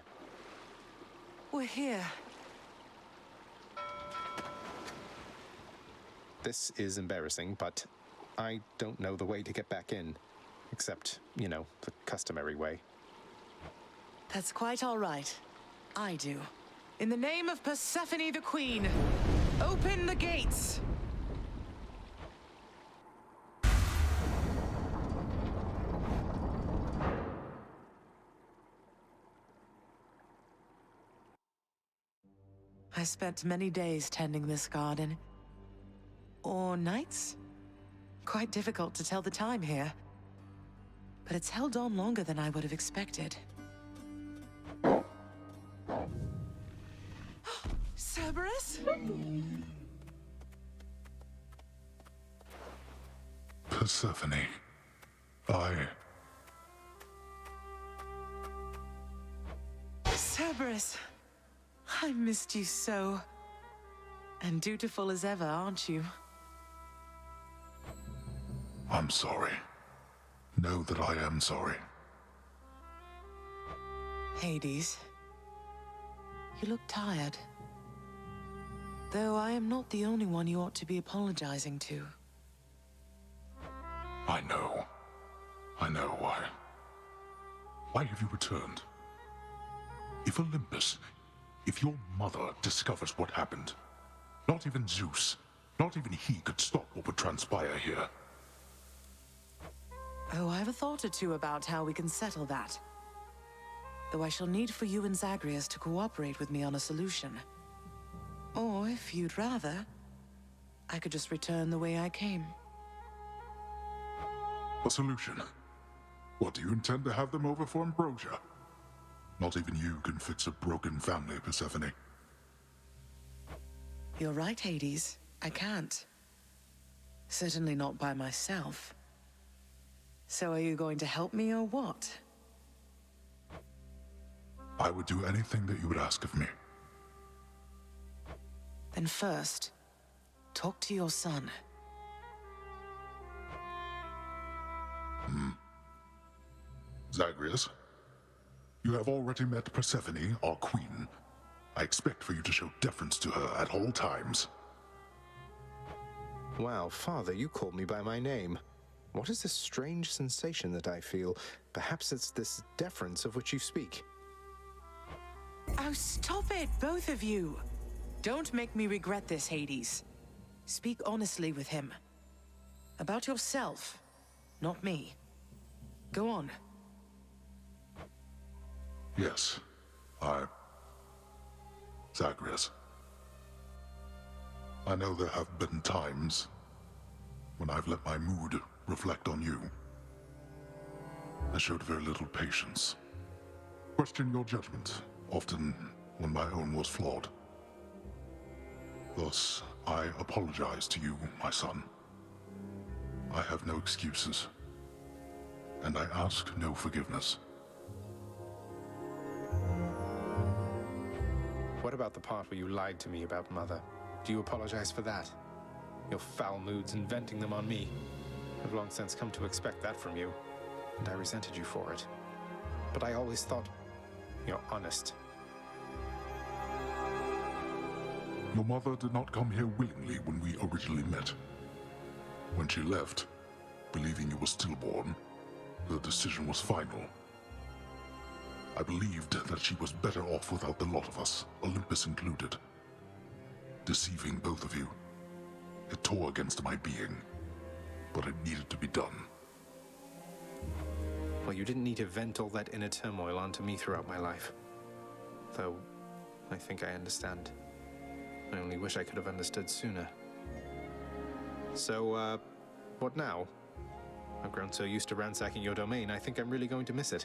We're here. This is embarrassing, but I don't know the way to get back in. Except, you know, the customary way. That's quite all right. I do. In the name of Persephone the Queen, open the gates! I spent many days tending this garden. Or nights? Quite difficult to tell the time here. But it's held on longer than I would have expected. Cerberus? Persephone, Cerberus, I missed you so. And dutiful as ever, aren't you? I'm sorry. Know that I am sorry. Hades, you look tired. Though I am not the only one you ought to be apologizing to. I know. I know why. Why have you returned? If Olympus, if your mother discovers what happened, not even Zeus, not even he could stop what would transpire here. Oh, I have a thought or two about how we can settle that. Though I shall need for you and Zagreus to cooperate with me on a solution. Or, if you'd rather, I could just return the way I came. A solution? What, do you intend to have them over for ambrosia? Not even you can fix a broken family, Persephone. You're right, Hades. I can't. Certainly not by myself. So are you going to help me or what? I would do anything that you would ask of me. Then first, talk to your son. Zagreus, you have already met Persephone, our queen. I expect for you to show deference to her at all times. Wow, Father, you called me by my name. What is this strange sensation that I feel? Perhaps it's this deference of which you speak. Oh, stop it, both of you! Don't make me regret this, Hades. Speak honestly with him. About yourself, not me. Go on. Yes, Zagreus. I know there have been times when I've let my mood reflect on you. I showed very little patience. Questioned your judgment, often when my own was flawed. Thus, I apologize to you, my son. I have no excuses, and I ask no forgiveness. What about the part where you lied to me about Mother? Do you apologize for that? Your foul moods and venting them on me. I've long since come to expect that from you, and I resented you for it. But I always thought you're honest. Your mother did not come here willingly when we originally met. When she left, believing you were stillborn, the decision was final. I believed that she was better off without the lot of us, Olympus included. Deceiving both of you. It tore against my being, but it needed to be done. Well, you didn't need to vent all that inner turmoil onto me throughout my life. Though, I think I understand. I only wish I could have understood sooner. So, what now? I've grown so used to ransacking your domain, I think I'm really going to miss it.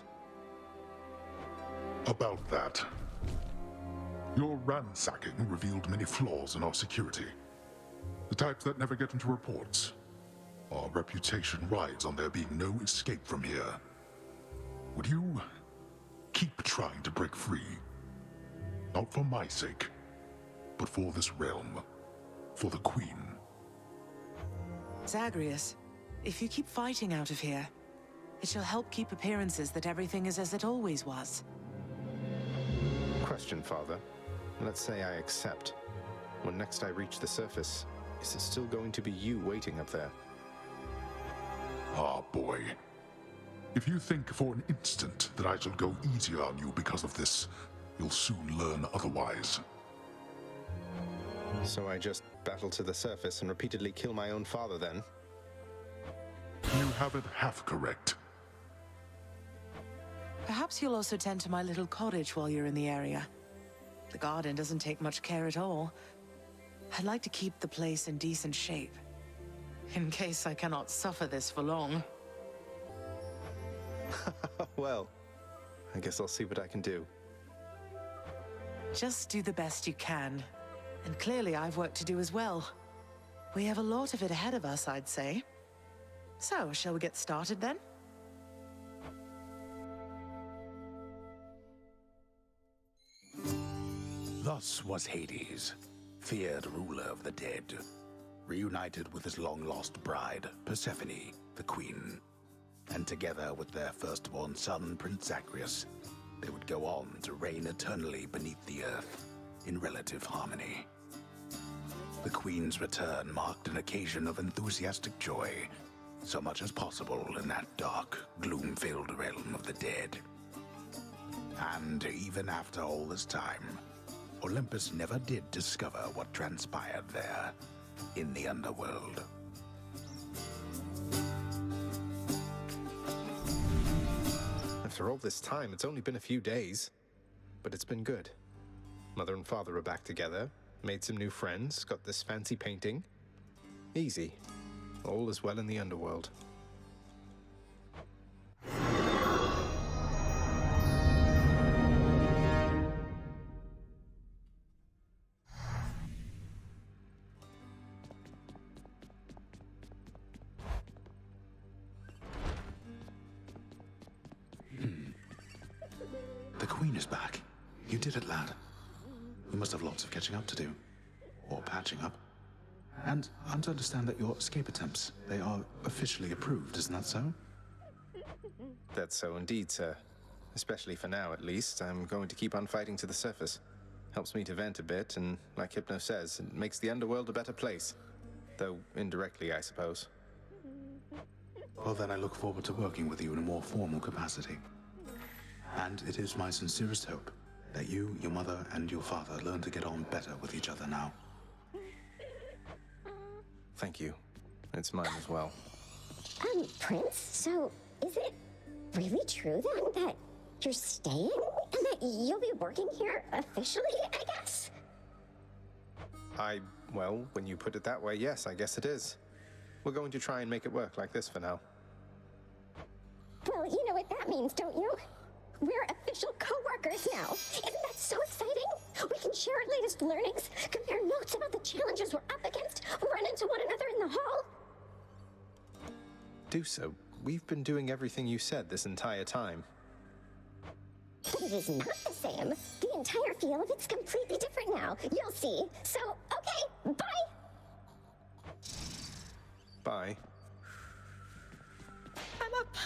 About that. Your ransacking revealed many flaws in our security. The types that never get into reports. Our reputation rides on there being no escape from here. Would you keep trying to break free? Not for my sake, but for this realm. For the Queen. Zagreus, if you keep fighting out of here, it shall help keep appearances that everything is as it always was. Question, Father. Let's say I accept. When next I reach the surface, is it still going to be you waiting up there? Ah, boy. If you think for an instant that I shall go easier on you because of this, you'll soon learn otherwise. So I just battle to the surface and repeatedly kill my own father, then? You have it half correct. Perhaps you'll also tend to my little cottage while you're in the area. The garden doesn't take much care at all. I'd like to keep the place in decent shape, in case I cannot suffer this for long. Well, I guess I'll see what I can do. Just do the best you can. And clearly I've work to do as well. We have a lot of it ahead of us, I'd say. So, shall we get started then? Thus was Hades, feared ruler of the dead, reunited with his long-lost bride, Persephone, the queen. And together with their firstborn son, Prince Zagreus, they would go on to reign eternally beneath the earth, in relative harmony. The queen's return marked an occasion of enthusiastic joy, so much as possible in that dark, gloom-filled realm of the dead. And even after all this time, Olympus never did discover what transpired there, in the underworld. After all this time, it's only been a few days. But it's been good. Mother and father are back together, made some new friends, got this fancy painting. Easy. All is well in the underworld. The Queen is back. You did it, lad. You must have lots of catching up to do. Or patching up. And I'm to understand that your escape attempts, they are officially approved, isn't that so? That's so indeed, sir. Especially for now, at least. I'm going to keep on fighting to the surface. Helps me to vent a bit, and like Hypno says, it makes the underworld a better place. Though indirectly, I suppose. Well, then I look forward to working with you in a more formal capacity. And it is my sincerest hope that you, your mother, and your father learn to get on better with each other now. Thank you. It's mine as well. Prince, so is it really true then that you're staying? And that you'll be working here officially, I guess? Well, when you put it that way, yes, I guess it is. We're going to try and make it work like this for now. Well, you know what that means, don't you? We're official co-workers now. Isn't that so exciting? We can share our latest learnings, compare notes about the challenges we're up against, run into one another in the hall. Do so. We've been doing everything you said this entire time. But it is not the same. The entire feel of it's completely different now. You'll see. So, okay, bye. Bye.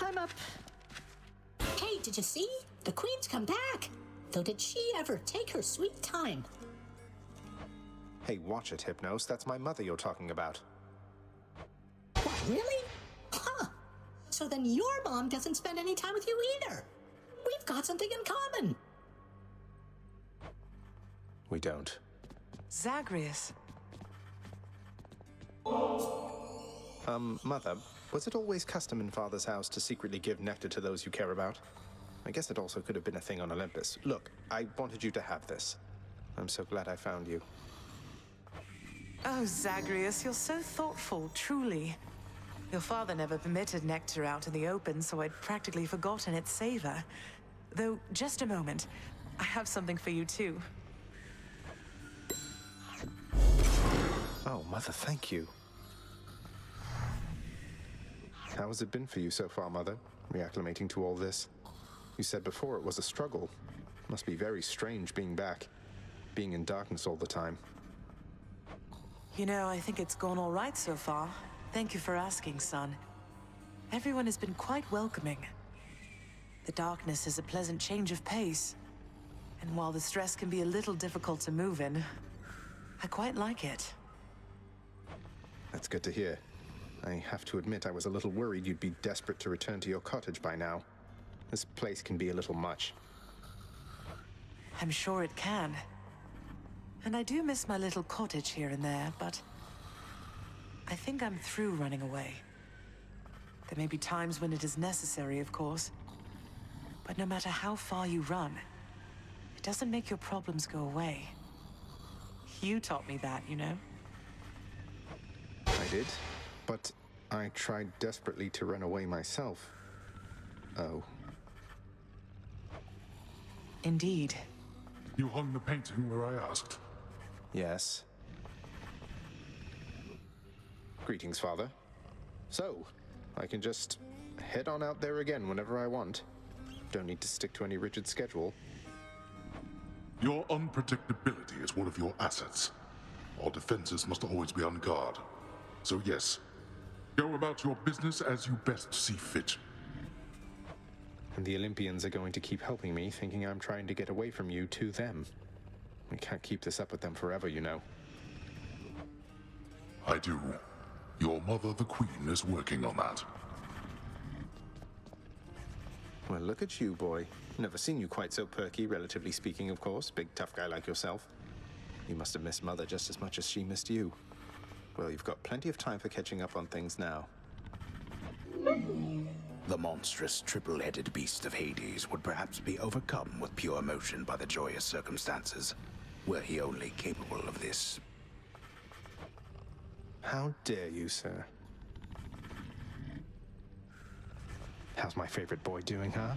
I'm up. Hey, did you see? The Queen's come back. Though did she ever take her sweet time? Hey, watch it, Hypnos. That's my mother you're talking about. What, really? Huh. So then your mom doesn't spend any time with you either. We've got something in common. We don't. Zagreus. Mother, was it always custom in Father's house to secretly give nectar to those you care about? I guess it also could have been a thing on Olympus. Look, I wanted you to have this. I'm so glad I found you. Oh, Zagreus, you're so thoughtful, truly. Your father never permitted nectar out in the open, so I'd practically forgotten its savor. Though, just a moment. I have something for you, too. Oh, Mother, thank you. How has it been for you so far, Mother? Reacclimating to all this? You said before it was a struggle. Must be very strange being back. Being in darkness all the time. You know, I think it's gone all right so far. Thank you for asking, son. Everyone has been quite welcoming. The darkness is a pleasant change of pace. And while the stress can be a little difficult to move in, I quite like it. That's good to hear. I have to admit I was a little worried you'd be desperate to return to your cottage by now. This place can be a little much. I'm sure it can. And I do miss my little cottage here and there, but I think I'm through running away. There may be times when it is necessary, of course. But no matter how far you run, it doesn't make your problems go away. You taught me that, you know? I did, but I tried desperately to run away myself. Oh. Indeed. You hung the painting where I asked? Yes. Greetings, Father. So, I can just head on out there again whenever I want. Don't need to stick to any rigid schedule. Your unpredictability is one of your assets. Our defenses must always be on guard. So yes, go about your business as you best see fit. And the Olympians are going to keep helping me, thinking I'm trying to get away from you to them. We can't keep this up with them forever, you know. I do. Your mother, the Queen, is working on that. Well, look at you, boy. Never seen you quite so perky, relatively speaking, of course. Big, tough guy like yourself. You must have missed Mother just as much as she missed you. Well, you've got plenty of time for catching up on things now. The monstrous triple-headed beast of Hades would perhaps be overcome with pure emotion by the joyous circumstances, were he only capable of this. How dare you, sir? How's my favorite boy doing, huh?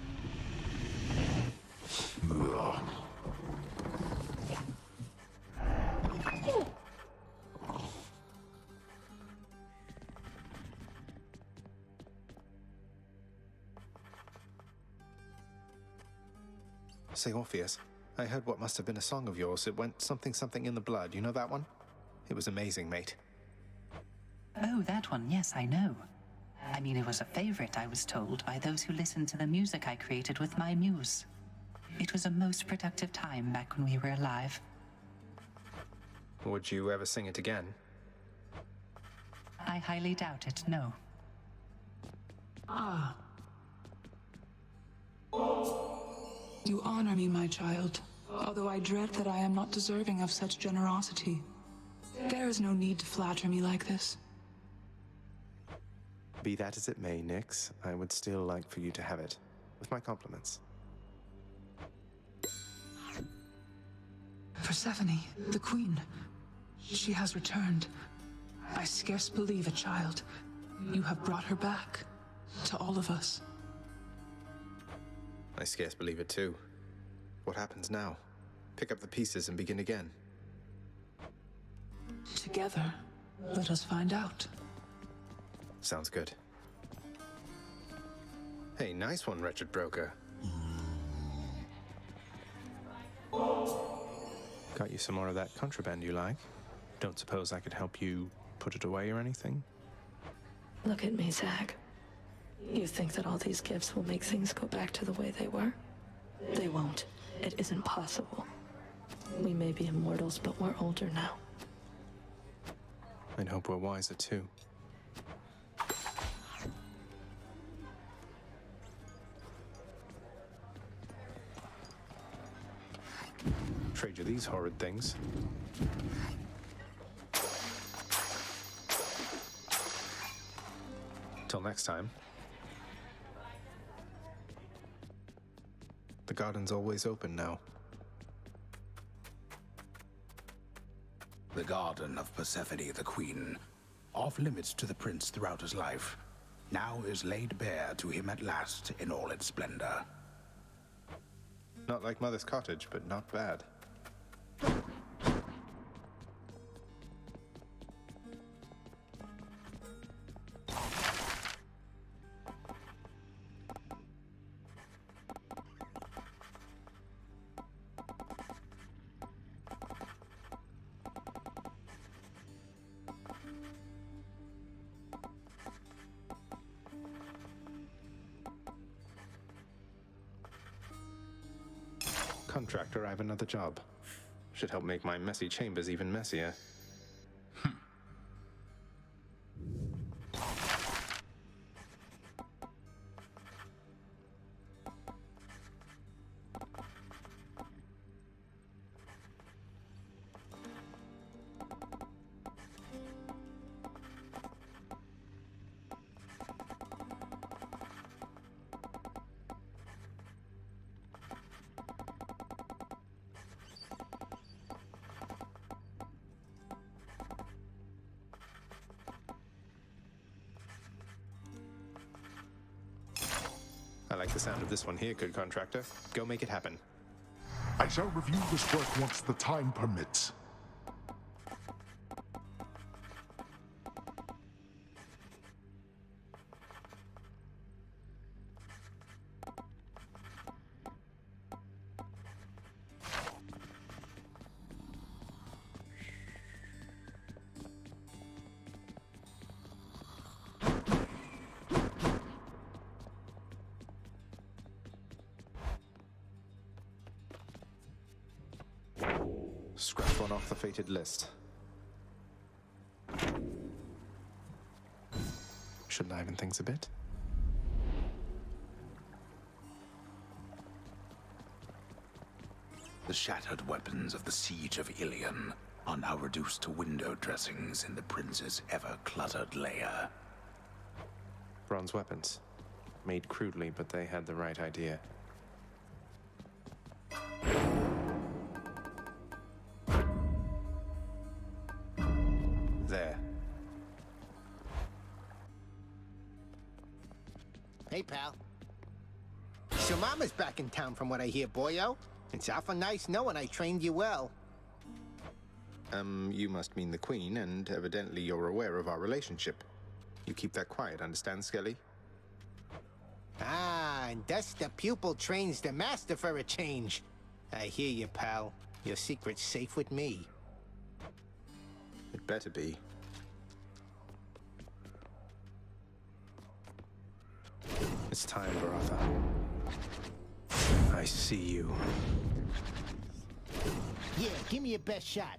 Say, Orpheus, I heard what must have been a song of yours. It went something something in the blood. You know that one? It was amazing, mate. Oh, that one, yes, I know. I mean, it was a favorite, I was told, by those who listened to the music I created with my muse. It was a most productive time back when we were alive. Would you ever sing it again? I highly doubt it, no. Ah. You honor me, my child, although I dread that I am not deserving of such generosity. There is no need to flatter me like this. Be that as it may, Nyx, I would still like for you to have it. With my compliments. Persephone, the queen. She has returned. I scarce believe it, child. You have brought her back. To all of us. I scarce believe it too. What happens now? Pick up the pieces and begin again. Together, let us find out. Sounds good. Hey, nice one, wretched broker. Got you some more of that contraband you like? Don't suppose I could help you put it away or anything? Look at me, Zag. You think that all these gifts will make things go back to the way they were? They won't. It isn't possible. We may be immortals, but we're older now. I'd hope we're wiser too. Trade you these horrid things. Till next time. The garden's always open now. The garden of Persephone the Queen, off limits to the prince throughout his life, now is laid bare to him at last in all its splendor. Not like Mother's cottage, but not bad. Contractor, I have another job. Should help make my messy chambers even messier. I like the sound of this one here, good contractor. Go make it happen. I shall review this work once the time permits. Scrap one off the fated list. Should liven things a bit. The shattered weapons of the siege of Ilion are now reduced to window dressings in the prince's ever-cluttered lair. Bronze weapons. Made crudely, but they had the right idea. There. Hey, pal. So Mama's back in town from what I hear, boyo. It's awful nice knowing I trained you well. You must mean the Queen, and evidently you're aware of our relationship. You keep that quiet, understand, Skelly? Ah, and thus the pupil trains the master for a change. I hear you, pal. Your secret's safe with me. It better be. It's time, Baratha. I see you. Yeah, give me your best shot.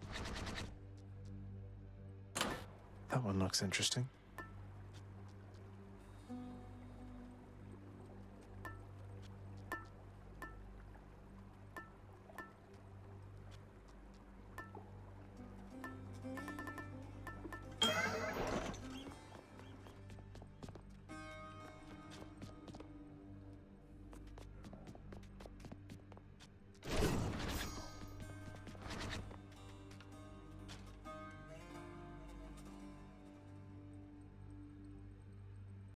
That one looks interesting.